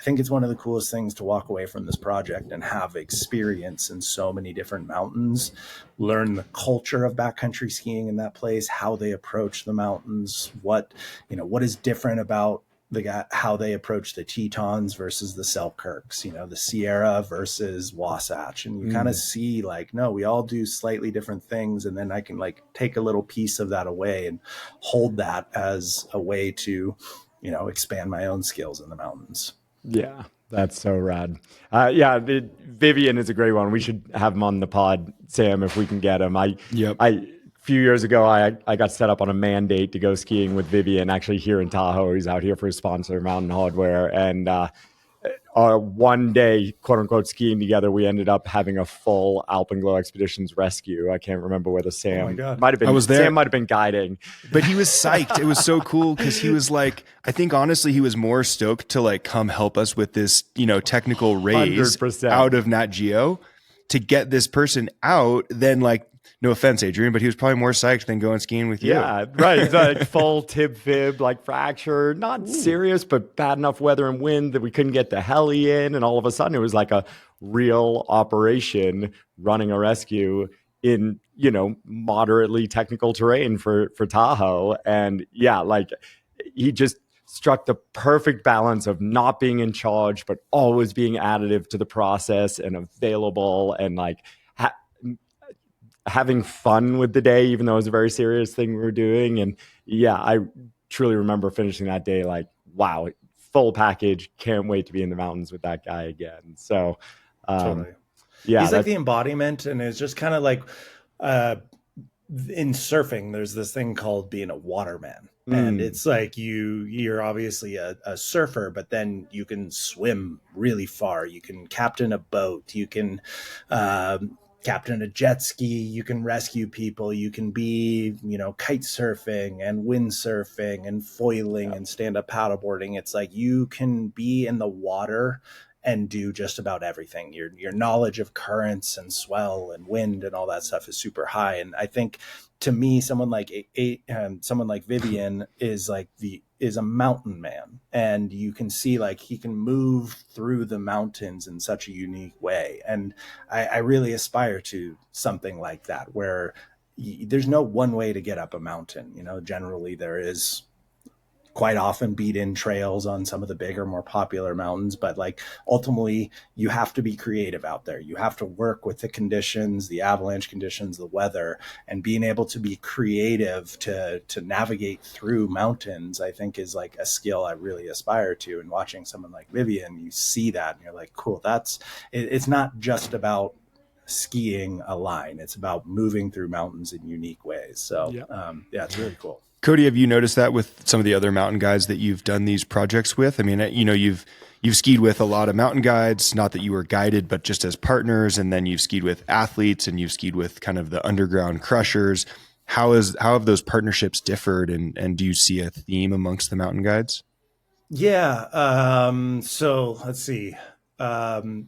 think it's one of the coolest things to walk away from this project and have experience in so many different mountains, learn the culture of backcountry skiing in that place, how they approach the mountains, what is different about how they approach the Tetons versus the Selkirks, you know, the Sierra versus Wasatch. And you kind of see like, no, we all do slightly different things. And then I can like take a little piece of that away and hold that as a way to, you know, expand my own skills in the mountains. Yeah, that's so rad. Vivian is a great one. We should have him on the pod, Sam, if we can get him. A few years ago, I got set up on a mandate to go skiing with Vivian, actually here in Tahoe. He's out here for his sponsor, Mountain Hardware. And one day, quote unquote, skiing together, we ended up having a full Alpenglow Expeditions rescue. I can't remember whether Sam might have been. I was there. Sam might have been guiding, but he was psyched. It was so cool because he was like, I think honestly, he was more stoked to like come help us with this, you know, technical raise 100%. Out of Nat Geo to get this person out than like. No offense, Adrian, but he was probably more psyched than going skiing with you. Yeah, right. It's like full tib fib, like fracture, not serious, but bad enough weather and wind that we couldn't get the heli in. And all of a sudden it was like a real operation running a rescue in, you know, moderately technical terrain for Tahoe. And yeah, like he just struck the perfect balance of not being in charge, but always being additive to the process and available and like, having fun with the day, even though it was a very serious thing we were doing. And yeah, I truly remember finishing that day like, wow, full package. Can't wait to be in the mountains with that guy again. So, totally. Yeah, he's like the embodiment. And it's just kind of like, in surfing, there's this thing called being a waterman. And it's like you're obviously a surfer, but then you can swim really far. You can captain a boat. You can, captain a jet ski, you can rescue people, you can be, you know, kite surfing and windsurfing and foiling and stand-up paddleboarding. It's like you can be in the water and do just about everything. Your knowledge of currents and swell and wind and all that stuff is super high. And I think to me, someone like Vivian is a mountain man, and you can see like he can move through the mountains in such a unique way. And I really aspire to something like that, where there's no one way to get up a mountain. You know, generally there is quite often beat in trails on some of the bigger, more popular mountains, but like ultimately you have to be creative out there. You have to work with the conditions, the avalanche conditions, the weather, and being able to be creative to navigate through mountains, I think is like a skill I really aspire to. And watching someone like Vivian, you see that and you're like, cool, it's not just about skiing a line. It's about moving through mountains in unique ways. So it's really cool. Cody, have you noticed that with some of the other mountain guides that you've done these projects with? I mean, you know, you've skied with a lot of mountain guides, not that you were guided, but just as partners. And then you've skied with athletes and you've skied with kind of the underground crushers. How have those partnerships differed? And do you see a theme amongst the mountain guides? Yeah. So let's see.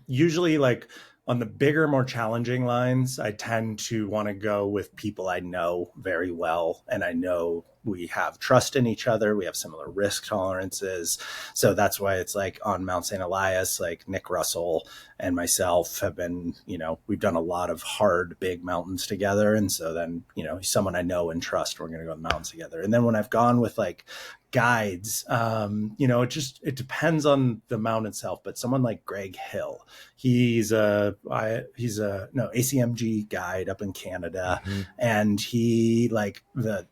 Usually like on the bigger, more challenging lines, I tend to want to go with people I know very well. And I know we have trust in each other. We have similar risk tolerances. So that's why it's like on Mount St. Elias, like Nick Russell and myself have been, you know, we've done a lot of hard, big mountains together. And so then, you know, he's someone I know and trust. We're going to go to the mountains together. And then when I've gone with like guides, it depends on the mount itself, but someone like Greg Hill, he's a ACMG guide up in Canada. Mm-hmm. And he, like, the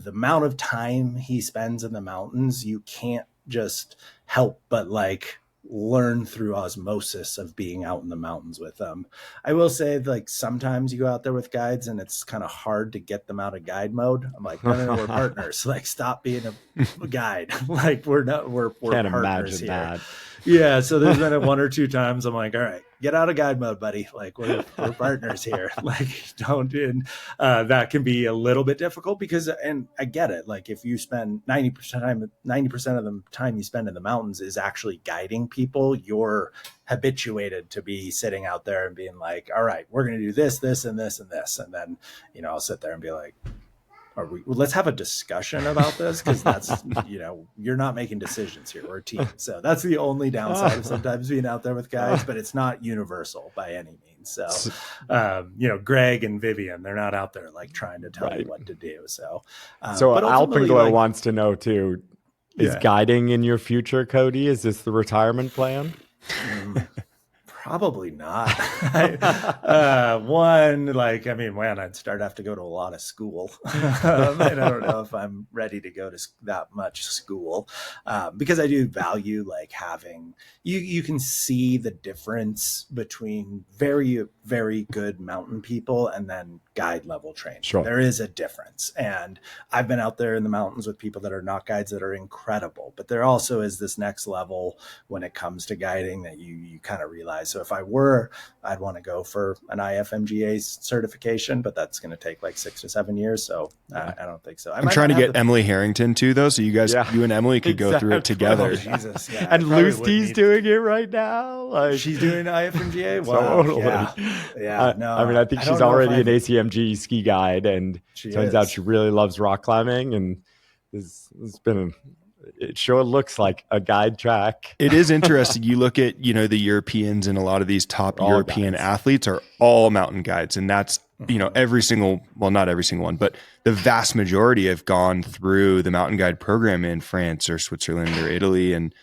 amount of time he spends in the mountains, you can't just help but like learn through osmosis of being out in the mountains with them. I will say, like, sometimes you go out there with guides and it's kind of hard to get them out of guide mode. I'm like, no, we're partners. Like, stop being a guide. Like, we're Can't partners imagine here. that. Yeah, so there's been one or two times I'm like, all right, get out of guide mode, buddy. Like, we're partners here. Like, don't. And that can be a little bit difficult because, and I get it. Like, if you spend 90% of the time you spend in the mountains is actually guiding people, you're habituated to be sitting out there and being like, all right, we're going to do this, this, and this, and this, and then I'll sit there and be like, let's have a discussion about this, because that's, you're not making decisions here. We're a team. So that's the only downside of sometimes being out there with guys, but it's not universal by any means. So, Greg and Vivian, they're not out there like trying to tell you what to do. So Alpenglow wants to know too, is guiding in your future, Cody? Is this the retirement plan? Probably not. I'd start have to go to a lot of school. And I don't know if I'm ready to go to that much school, because I do value like having, you can see the difference between very, very good mountain people and then guide level training. Sure. There is a difference. And I've been out there in the mountains with people that are not guides that are incredible, but there also is this next level when it comes to guiding that you kind of realize. So if I were, I'd want to go for an IFMGA certification, but that's going to take like 6 to 7 years. So I don't think so. I'm trying to get Emily Harrington too, though. So you guys, you and Emily could go through it together. Oh, Jesus. Yeah, and Lucy's doing it right now. Like, she's doing IFMGA. Wow. Totally. Yeah. No. I think she's already an ACMG ski guide, and turns out she really loves rock climbing, and it's been it sure looks like a guide track. It is interesting. You look at, the Europeans, and a lot of these top European athletes are all mountain guides. And that's, every single, well, not every single one, but the vast majority have gone through the mountain guide program in France or Switzerland or Italy. And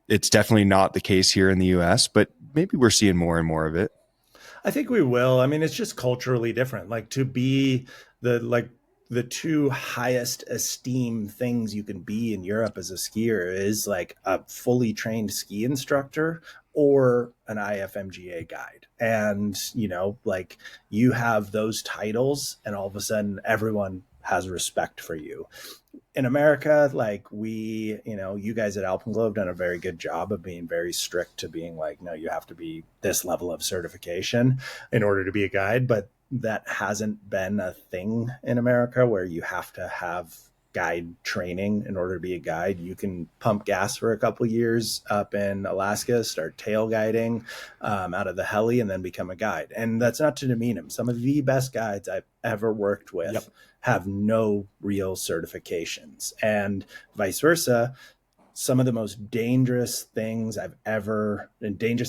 it's definitely not the case here in the US, but maybe we're seeing more and more of it. I think we will. I mean, it's just culturally different. Like, to be the two highest esteem things you can be in Europe as a skier is like a fully trained ski instructor or an IFMGA guide. And, like, you have those titles and all of a sudden everyone has respect for you. In America, like, we, you guys at Alpenglow have done a very good job of being very strict to being like, no, you have to be this level of certification in order to be a guide. But that hasn't been a thing in America where you have to have guide training in order to be a guide. You can pump gas for a couple of years up in Alaska, start tail guiding out of the heli, and then become a guide. And that's not to demean them. Some of the best guides I've ever worked with have no real certifications, and vice versa. Some of the most dangerous dangerous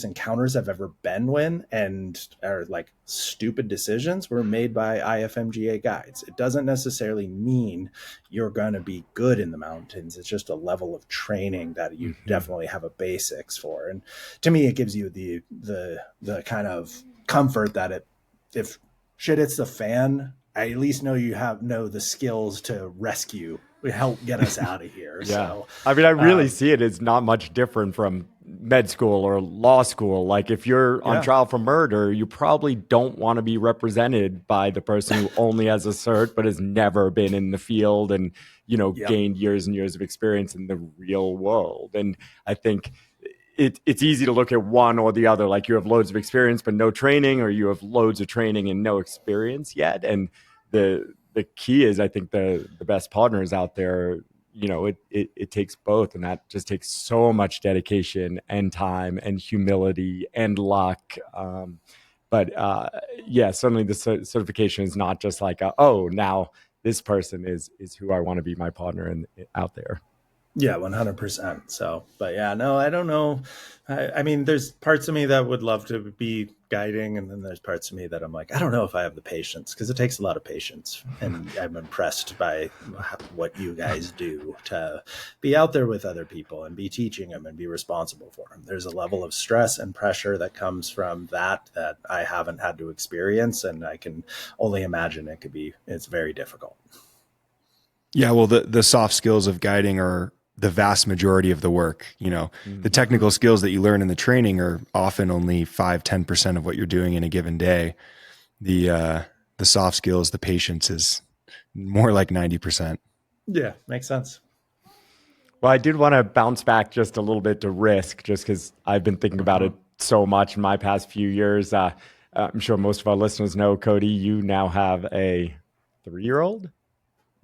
encounters I've ever been in and are like stupid decisions were made by IFMGA guides. It doesn't necessarily mean you're going to be good in the mountains. It's just a level of training that you definitely have a basics for. And to me, it gives you the kind of comfort that if shit hits the fan, I at least know you know the skills to rescue, help get us out of here. Yeah. So, I mean, I really see it as not much different from med school or law school. Like, if you're on trial for murder, you probably don't want to be represented by the person who only has a cert but has never been in the field and, gained years and years of experience in the real world. And I think it's easy to look at one or the other. Like, you have loads of experience but no training, or you have loads of training and no experience yet. And the key is, I think the best partners out there, it takes both, and that just takes so much dedication and time and humility and luck. But certainly the certification is not just like, now this person is who I want to be my partner out there. Yeah, 100%. So, but yeah, no, I don't know. I mean, there's parts of me that would love to be guiding, and then there's parts of me that I'm like, I don't know if I have the patience, because it takes a lot of patience. And I'm impressed by what you guys do to be out there with other people and be teaching them and be responsible for them. There's a level of stress and pressure that comes from that I haven't had to experience, and I can only imagine it's very difficult. Yeah, well, the soft skills of guiding are the vast majority of the work. You know, the technical skills that you learn in the training are often only 5-10% of what you're doing in a given day. The soft skills, the patience is more like 90%. Yeah, makes sense. Well, I did want to bounce back just a little bit to risk, just because I've been thinking about it so much in my past few years. I'm sure most of our listeners know, Cody, you now have a 3-year-old.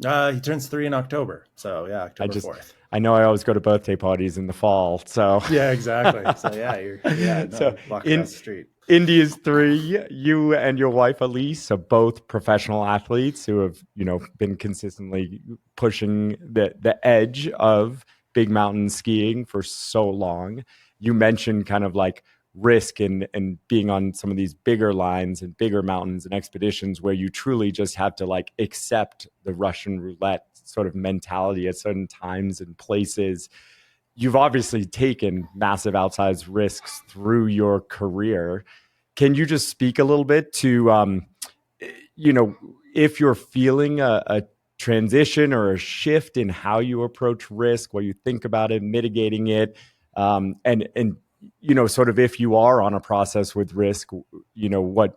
He turns 3 in October. So yeah, October 4th. I know I always go to birthday parties in the fall. So yeah, exactly. So yeah, so walk across the street. Indy is 3. You and your wife Elias are both professional athletes who have, been consistently pushing the edge of big mountain skiing for so long. You mentioned kind of like risk and being on some of these bigger lines and bigger mountains and expeditions where you truly just have to like accept the Russian roulette sort of mentality at certain times and places. You've obviously taken massive outsized risks through your career. Can you just speak a little bit to, if you're feeling a transition or a shift in how you approach risk, what you think about it, mitigating it, and sort of if you are on a process with risk, what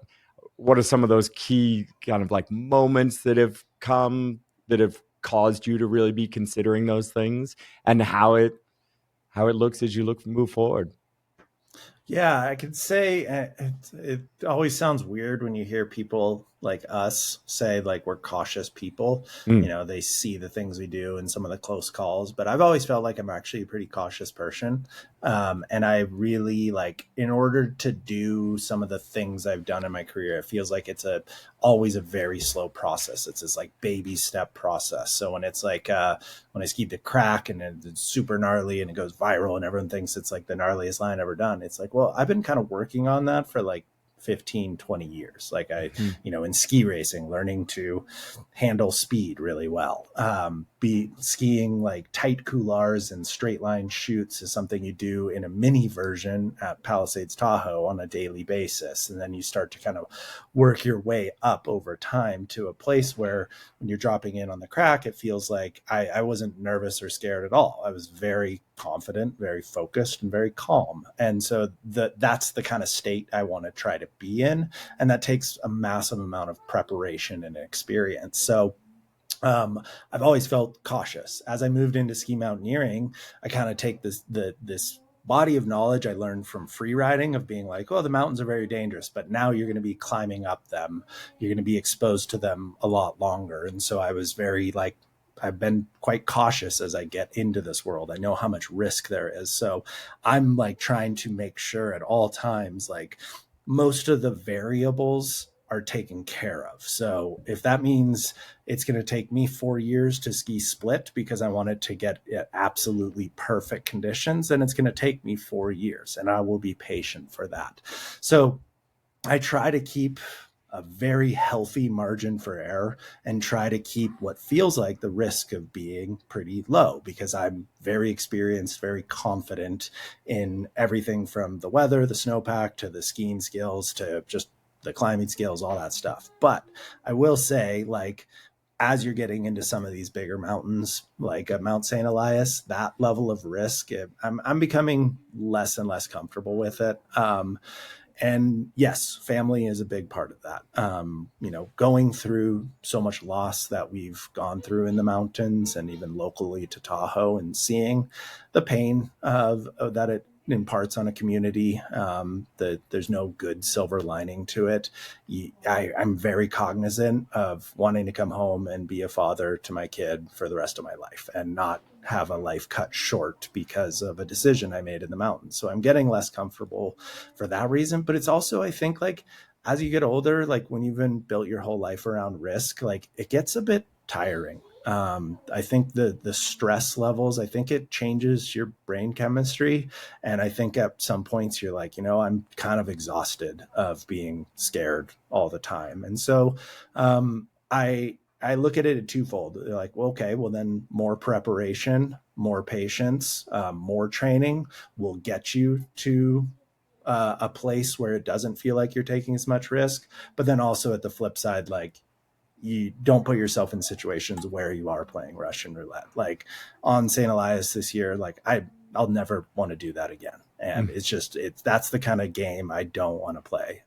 are some of those key kind of like moments that have come that have caused you to really be considering those things, and how it looks as you move forward? Yeah, I could say it always sounds weird when you hear people like us say like we're cautious people. They see the things we do and some of the close calls, but I've always felt like I'm actually a pretty cautious person. And I really like, in order to do some of the things I've done in my career, it feels like it's always a very slow process. It's this like baby step process. So when it's like, when I skied the crack and it's super gnarly and it goes viral and everyone thinks it's like the gnarliest line ever done, it's like, well, I've been kind of working on that for like 15-20 years. Like in ski racing, learning to handle speed really well. Be skiing like tight couloirs and straight line chutes is something you do in a mini version at Palisades Tahoe on a daily basis. And then you start to kind of work your way up over time to a place where when you're dropping in on the crack, it feels like I wasn't nervous or scared at all. I was very confident, very focused, and very calm. And so that's the kind of state I want to try to be in. And that takes a massive amount of preparation and experience. So I've always felt cautious. As I moved into ski mountaineering, I kind of take this body of knowledge I learned from free riding of being like, oh, the mountains are very dangerous, but now you're going to be climbing up them. You're going to be exposed to them a lot longer. And so I was very like, I've been quite cautious as I get into this world. I know how much risk there is. So I'm like trying to make sure at all times, like most of the variables are taken care of. So if that means it's going to take me 4 years to ski split because I want it to get absolutely perfect conditions, then it's going to take me 4 years, and I will be patient for that. So I try to keep a very healthy margin for error and try to keep what feels like the risk of being pretty low, because I'm very experienced, very confident in everything from the weather, the snowpack, to the skiing skills, to just the climbing skills, all that stuff. But I will say, like, as you're getting into some of these bigger mountains, like Mount St. Elias, that level of risk, I'm becoming less and less comfortable with it. And yes, family is a big part of that. Going through so much loss that we've gone through in the mountains and even locally to Tahoe, and seeing the pain of that it imparts on a community, that there's no good silver lining to it. I'm very cognizant of wanting to come home and be a father to my kid for the rest of my life and not have a life cut short because of a decision I made in the mountains. So I'm getting less comfortable for that reason. But it's also, I think, like, as you get older, like when you've been built your whole life around risk, like it gets a bit tiring. I think the stress levels, I think it changes your brain chemistry. And I think at some points you're like, I'm kind of exhausted of being scared all the time. And so I look at it at twofold. They're like, well, okay, well then more preparation, more patience, more training will get you to a place where it doesn't feel like you're taking as much risk. But then also at the flip side, like, you don't put yourself in situations where you are playing Russian roulette. Like on St. Elias this year, like I'll never want to do that again. And that's the kind of game I don't want to play,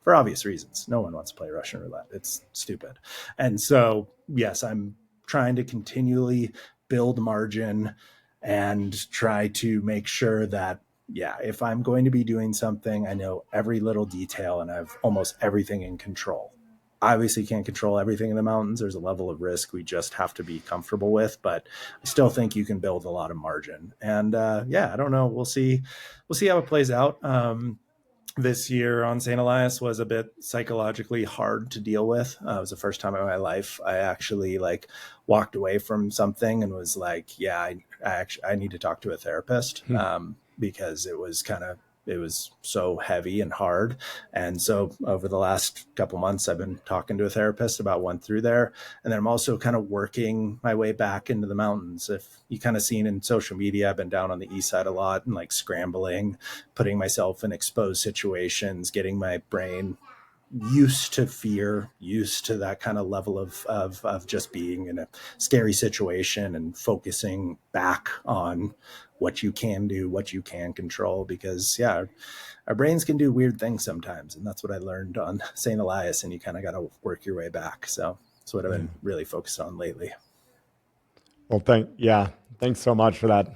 for obvious reasons. No one wants to play Russian roulette. It's stupid. And so, yes, I'm trying to continually build margin and try to make sure that, yeah, if I'm going to be doing something, I know every little detail and I have almost everything in control. Obviously can't control everything in the mountains. There's a level of risk we just have to be comfortable with, but I still think you can build a lot of margin. And I don't know. We'll see how it plays out. This year on St. Elias was a bit psychologically hard to deal with. It was the first time in my life I actually like walked away from something and was like, yeah, I need to talk to a therapist, because it was so heavy and hard. And so over the last couple months, I've been talking to a therapist about went through there. And then I'm also kind of working my way back into the mountains. If you kind of seen in social media, I've been down on the east side a lot and like scrambling, putting myself in exposed situations, getting my brain used to fear, used to that kind of level of just being in a scary situation and focusing back on what you can do, what you can control, because our brains can do weird things sometimes. And that's what I learned on St. Elias, and you kind of got to work your way back. So that's what I've been really focused on lately. Well, thanks so much for that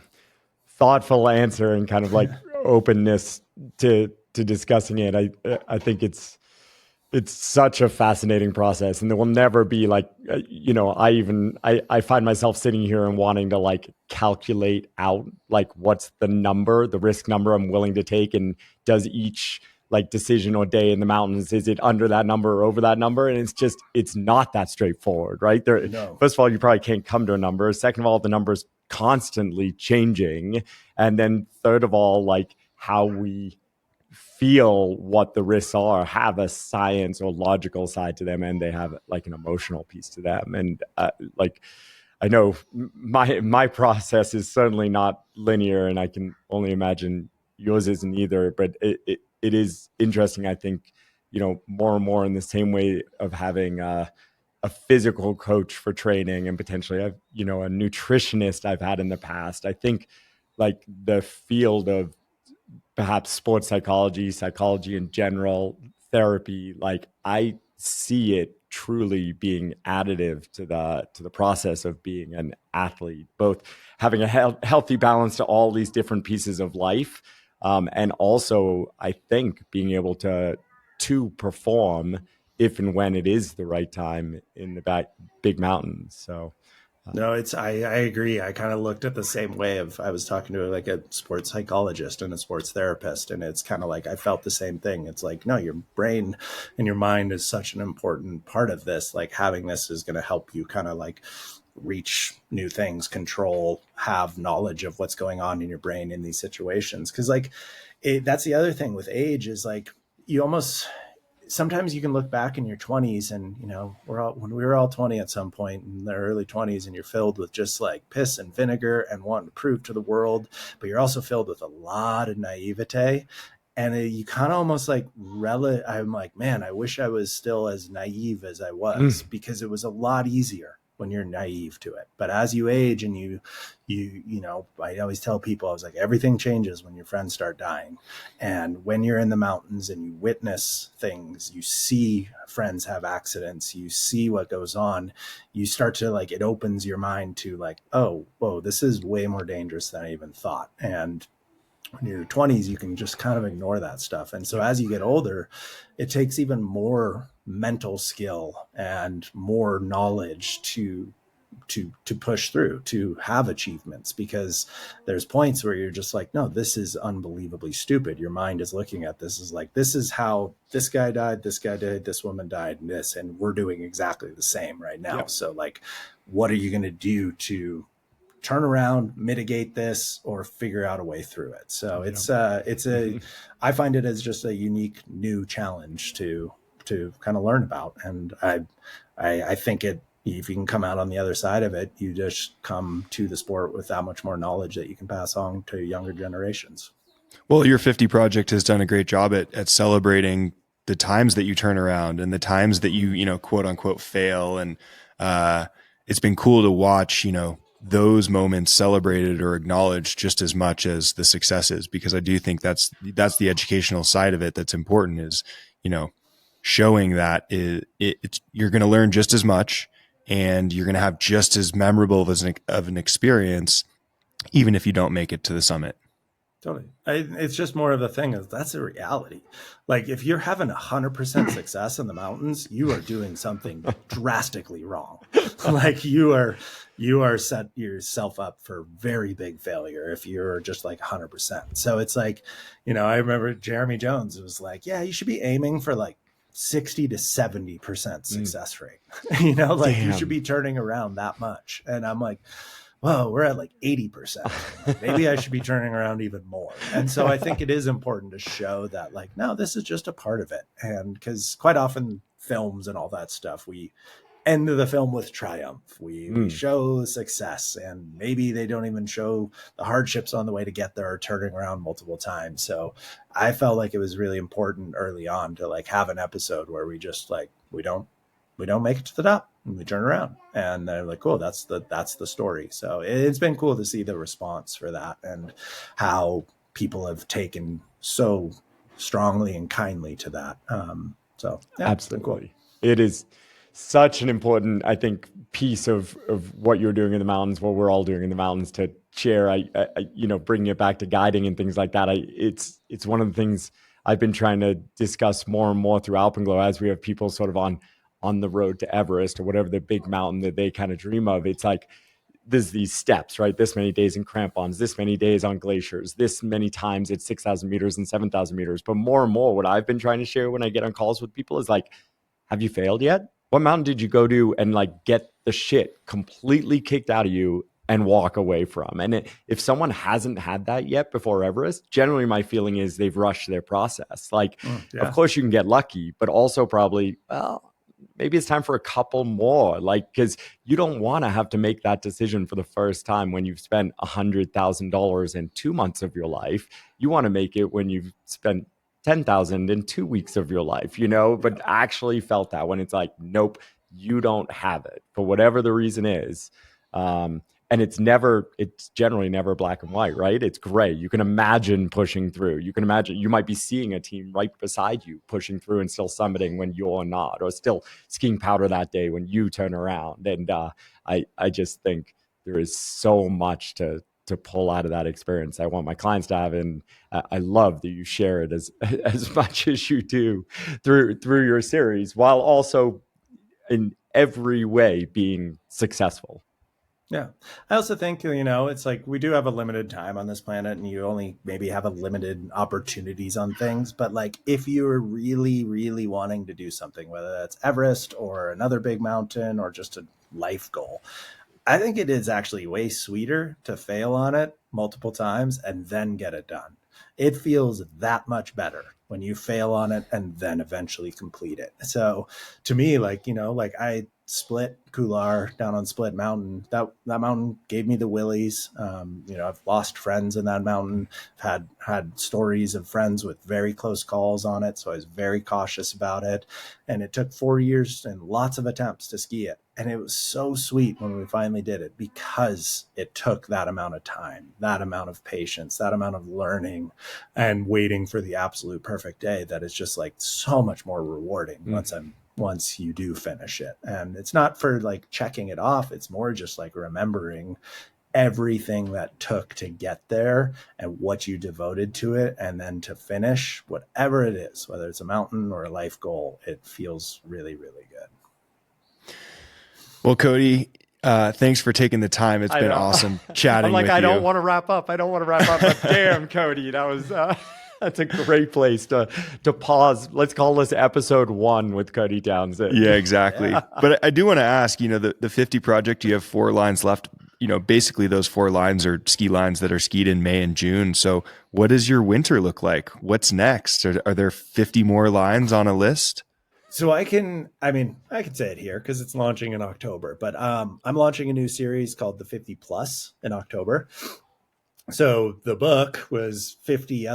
thoughtful answer and kind of like openness to discussing it. I think it's such a fascinating process, and there will never be like, I find myself sitting here and wanting to like calculate out like what's the risk number I'm willing to take, and does each like decision or day in the mountains, is it under that number or over that number? And it's not that straightforward, right? No. First of all, you probably can't come to a number. Second of all, the number's constantly changing. And then third of all, like how we feel what the risks are have a science or logical side to them, and they have like an emotional piece to them. And like I know my process is certainly not linear, and I can only imagine yours isn't either, but it is interesting. I think, more and more in the same way of having a physical coach for training, and potentially a nutritionist I've had in the past. I think like the field of perhaps sports psychology in general, therapy, like I see it truly being additive to the process of being an athlete, both having a healthy balance to all these different pieces of life, and also I think being able to perform if and when it is the right time in the big mountains. So no, I agree. I kind of looked at the same way I was talking to like a sports psychologist and a sports therapist. And it's kind of like, I felt the same thing. It's like, no, your brain and your mind is such an important part of this. Like having this is going to help you kind of like reach new things, control, have knowledge of what's going on in your brain in these situations. Cause like that's the other thing with age is like, sometimes you can look back in your 20s and, when we were all 20 at some point in their early 20s, and you're filled with just like piss and vinegar and wanting to prove to the world, but you're also filled with a lot of naivete. And you kind of almost like, I'm like, man, I wish I was still as naive as I was, because it was a lot easier when you're naive to it. But as you age and you I always tell people, I was like, everything changes when your friends start dying. And when you're in the mountains and you witness things, you see friends have accidents, you see what goes on, you start to like, it opens your mind to like, oh, whoa, this is way more dangerous than I even thought. And in your 20s, you can just kind of ignore that stuff. And so as you get older, it takes even more mental skill and more knowledge to to push through, to have achievements, because there's points where you're just like, no, this is unbelievably stupid. Your mind is looking at this as like, this is how this guy died, this woman died, and we're doing exactly the same right now. Yep. So like, what are you going to do to turn around, mitigate this, or figure out a way through it? So I find it as just a unique new challenge to kind of learn about. And I think if you can come out on the other side of it, you just come to the sport with that much more knowledge that you can pass on to younger generations. Well, your 50 project has done a great job at celebrating the times that you turn around and the times that you quote unquote fail. And it's been cool to watch, those moments celebrated or acknowledged just as much as the successes, because I do think that's the educational side of it that's important, is, showing that you're going to learn just as much and you're going to have just as memorable of an experience, even if you don't make it to the summit. Totally. It's just more of a thing of that's a reality. Like if you're having 100% success in the mountains, you are doing something drastically wrong. Like you are set yourself up for very big failure if you're just like 100%. So it's like, I remember Jeremy Jones was like, yeah, you should be aiming for like 60 to 70% success rate. Damn. You should be turning around that much. And I'm like, whoa, we're at like 80%. Maybe I should be turning around even more. And so I think it is important to show that like, no, this is just a part of it. And because quite often films and all that stuff, we end the film with triumph. We show success, and maybe they don't even show the hardships on the way to get there or turning around multiple times. So I felt like it was really important early on to like have an episode where we just like, we don't make it to the top and we turn around, and they're like, cool, that's the story. So it's been cool to see the response for that and how people have taken so strongly and kindly to that. So yeah, absolutely. Cool. It is such an important, I think, piece of what you're doing in the mountains, what we're all doing in the mountains, to share, bringing it back to guiding and things like that. It's one of the things I've been trying to discuss more and more through Alpenglow as we have people sort of on the road to Everest or whatever the big mountain that they kind of dream of. It's like, there's these steps, right? This many days in crampons, this many days on glaciers, this many times at 6,000 meters and 7,000 meters. But more and more, what I've been trying to share when I get on calls with people is like, have you failed yet? What mountain did you go to and like get the shit completely kicked out of you and walk away from? And if someone hasn't had that yet before Everest, generally my feeling is they've rushed their process. Like, Of course you can get lucky, but also probably, well, maybe it's time for a couple more, like, because you don't want to have to make that decision for the first time when you've spent $100,000 in 2 months of your life. You want to make it when you've spent 10,000 in 2 weeks of your life, but actually felt that when it's like, nope, you don't have it for whatever the reason is. And it's generally never black and white, right? It's gray. You can imagine pushing through. You can imagine you might be seeing a team right beside you pushing through and still summiting when you're not, or still skiing powder that day when you turn around. And I just think there is so much to pull out of that experience I want my clients to have. And I love that you share it as much as you do through your series, while also in every way being successful. Yeah. I also think, it's like we do have a limited time on this planet, and you only maybe have a limited opportunities on things. But like, if you're really, really wanting to do something, whether that's Everest or another big mountain or just a life goal, I think it is actually way sweeter to fail on it multiple times and then get it done. It feels that much better when you fail on it and then eventually complete it. So to me, like, I split Couloir down on Split Mountain. That mountain gave me the willies. I've lost friends in that mountain. I've had stories of friends with very close calls on it. So I was very cautious about it. And it took 4 years and lots of attempts to ski it. And it was so sweet when we finally did it, because it took that amount of time, that amount of patience, that amount of learning and waiting for the absolute perfect day, that it's just like so much more rewarding once you do finish it. And it's not for like checking it off. It's more just like remembering everything that took to get there and what you devoted to it. And then to finish whatever it is, whether it's a mountain or a life goal, it feels really, really good. Well, Cody, Thanks for taking the time. It's been awesome chatting I'm like, with I you. don't want to wrap up. But damn, Cody, that was that's a great place to pause. Let's call this episode 1 with Cody Townsend. Yeah, exactly. Yeah. But I do want to ask, the 50 project, you have 4 lines left. Basically those 4 lines are ski lines that are skied in May and June. So what does your winter look like? What's next? Are there 50 more lines on a list? So I can say it here because it's launching in October, but I'm launching a new series called the 50 Plus in October. So the book was 50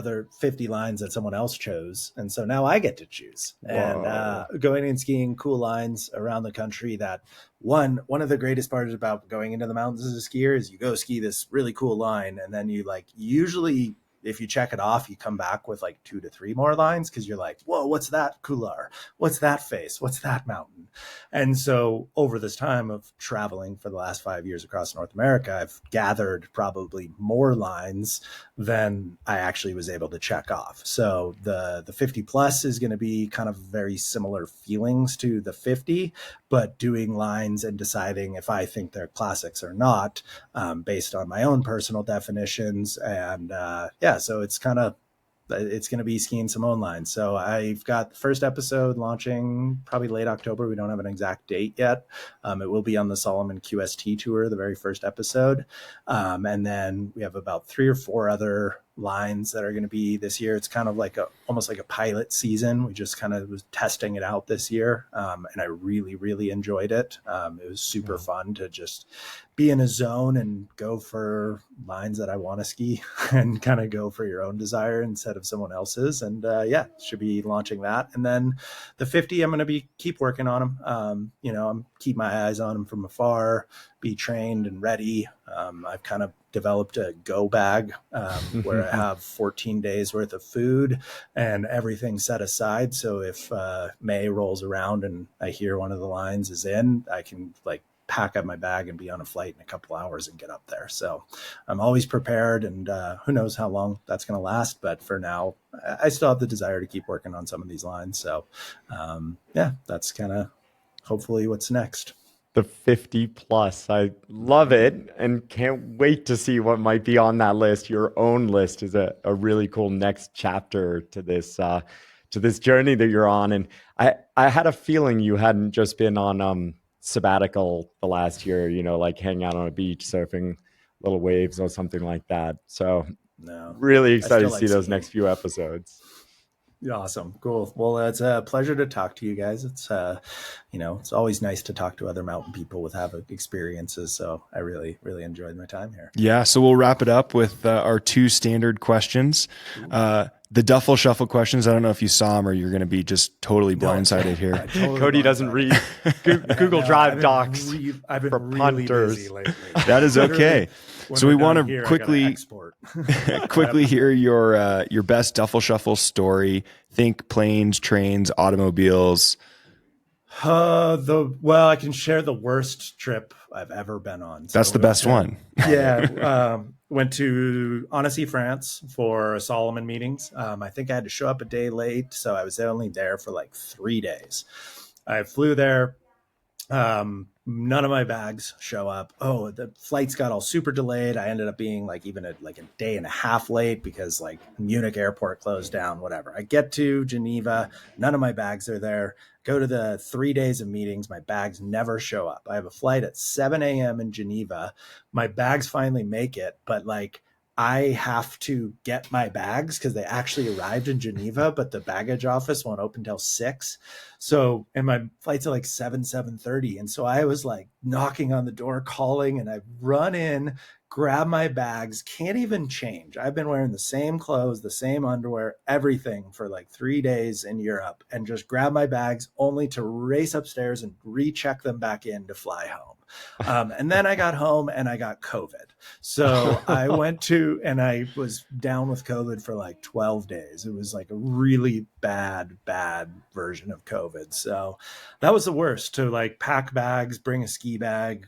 lines that someone else chose. And so now I get to choose. Whoa. And going and skiing cool lines around the country that one of the greatest parts about going into the mountains as a skier is you go ski this really cool line. And then you usually, if you check it off, you come back with 2 to 3 more lines because you're like, whoa, what's that couloir? What's that face? What's that mountain? And so over this time of traveling for the last 5 years across North America, I've gathered probably more lines than I actually was able to check off. So the 50 plus is going to be kind of very similar feelings to the 50, but doing lines and deciding if I think they're classics or not, based on my own personal definitions. And so it's going to be skiing Simone lines. So I've got the first episode launching probably late October. We don't have an exact date yet. It will be on the Solomon QST tour, the very first episode. And then we have about 3 or 4 other lines that are going to be this year. It's kind of almost like a pilot season. We just kind of was testing it out this year. And I really, really enjoyed it. It was super fun to just be in a zone and go for lines that I want to ski and kind of go for your own desire instead of someone else's. And should be launching that. And then the 50, I'm going to keep working on them. I'm keep my eyes on them from afar, be trained and ready. I've kind of developed a go bag where I have 14 days worth of food and everything set aside. So if May rolls around and I hear one of the lines is in, I can pack up my bag and be on a flight in a couple hours and get up there. So I'm always prepared, and who knows how long that's going to last. But for now, I still have the desire to keep working on some of these lines. So that's kind of hopefully what's next. The 50 plus. I love it and can't wait to see what might be on that list. Your own list is a really cool next chapter to this journey that you're on. And I had a feeling you hadn't just been on sabbatical the last year, hanging out on a beach, surfing little waves or something like that. So really excited to see those next few episodes. Awesome. Cool. Well, it's a pleasure to talk to you guys. It's, it's always nice to talk to other mountain people with experiences. So I really, really enjoyed my time here. Yeah. So we'll wrap it up with our 2 standard questions. The Duffel Shuffle questions. I don't know if you saw them or you're going to be just totally blindsided here. Totally Cody doesn't read Google Drive docs. I've been really busy lately. That is okay. So we want to quickly hear your best Duffel Shuffle story. Think planes, trains, automobiles. I can share the worst trip I've ever been on. So that's the best one. Went to Annecy, France for Solomon meetings. I think I had to show up a day late, so I was only there for 3 days. I flew there. None of my bags show up. Oh, the flights got all super delayed. I ended up being even a day and a half late because Munich airport closed down, whatever. I get to Geneva. None of my bags are there. Go to the 3 days of meetings. My bags never show up. I have a flight at 7 a.m. in Geneva. My bags finally make it, but I have to get my bags because they actually arrived in Geneva, but the baggage office won't open till 6. So, and my flight's at 7:30. And so I was knocking on the door, calling, and I run in, grab my bags, can't even change. I've been wearing the same clothes, the same underwear, everything for 3 days in Europe, and just grab my bags only to race upstairs and recheck them back in to fly home. And then I got home and I got COVID. So I I was down with COVID for 12 days. It was a really bad version of COVID. So that was the worst, to pack bags, bring a ski bag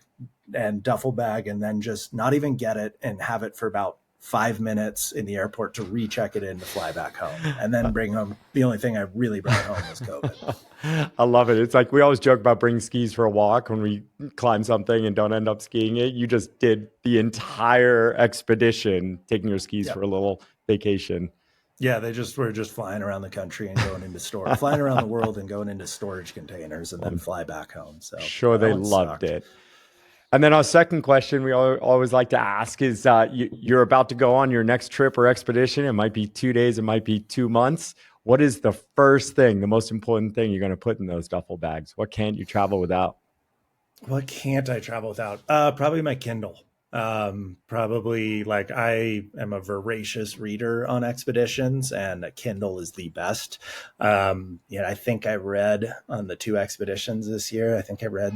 and duffel bag, and then just not even get it and have it for about 5 minutes in the airport to recheck it in to fly back home and then bring home. The only thing I really brought home was COVID. I love it. It's like we always joke about bringing skis for a walk when we climb something and don't end up skiing it. You just did the entire expedition taking your skis for a little vacation. Yeah, we're just flying around the country and going into flying around the world and going into storage containers and then fly back home. So sure, they loved it. And then our second question we always like to ask is, you're about to go on your next trip or expedition. It might be 2 days, it might be 2 months. What is the first thing, the most important thing you're going to put in those duffel bags? What can't you travel without? What can't I travel without? Probably my Kindle. Probably, like, I am a voracious reader on expeditions, and a Kindle is the best. I think I read on the 2 expeditions this year, I think I read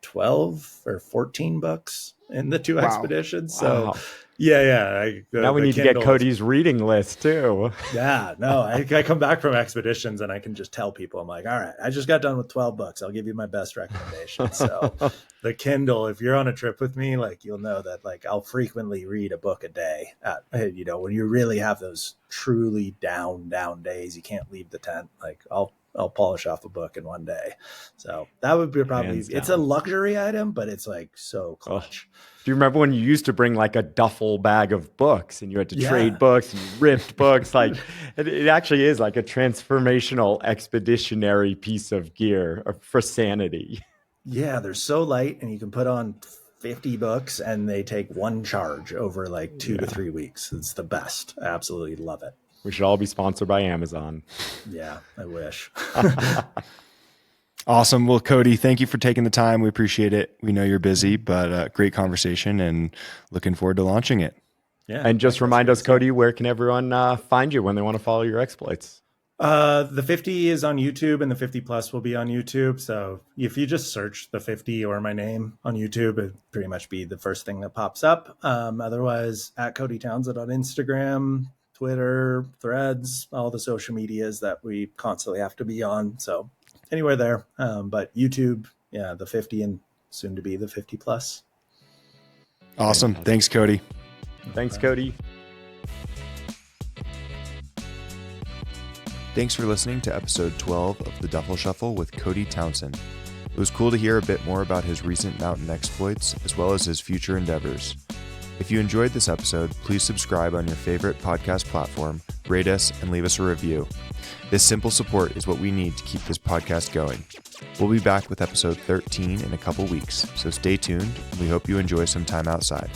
12 or 14 books in the 2 expeditions. So wow. Now we need to get Cody's reading list too. Yeah, no, I come back from expeditions and I can just tell people, I'm like, all right, I just got done with 12 books. I'll give you my best recommendation. So the Kindle, if you're on a trip with me, like, you'll know that, like, I'll frequently read a book a day when you really have those truly down days, you can't leave the tent. Like, I'll polish off a book in one day. So that would be probably, it's a luxury item, but it's like so clutch. Do you remember when you used to bring like a duffel bag of books and you had to trade books and you ripped books? Like it actually is like a transformational expeditionary piece of gear for sanity. Yeah, they're so light and you can put on 50 books and they take one charge over like 2 to 3 weeks. It's the best. I absolutely love it. We should all be sponsored by Amazon. Yeah, I wish. Awesome. Well, Cody, thank you for taking the time. We appreciate it. We know you're busy, but great conversation and looking forward to launching it. Yeah. And just remind us, Cody, where can everyone find you when they want to follow your exploits? The 50 is on YouTube and the 50 plus will be on YouTube. So if you just search the 50 or my name on YouTube, it'd pretty much be the first thing that pops up. Otherwise, at Cody Townsend on Instagram, Twitter, Threads, all the social medias that we constantly have to be on. So anywhere there. But YouTube, the 50 and soon to be the 50 plus. Awesome. Thanks, Cody. Thanks, Cody. Thanks for listening to episode 12 of The Duffel Shuffle with Cody Townsend. It was cool to hear a bit more about his recent mountain exploits as well as his future endeavors. If you enjoyed this episode, please subscribe on your favorite podcast platform, rate us, and leave us a review. This simple support is what we need to keep this podcast going. We'll be back with episode 13 in a couple weeks, so stay tuned, and we hope you enjoy some time outside.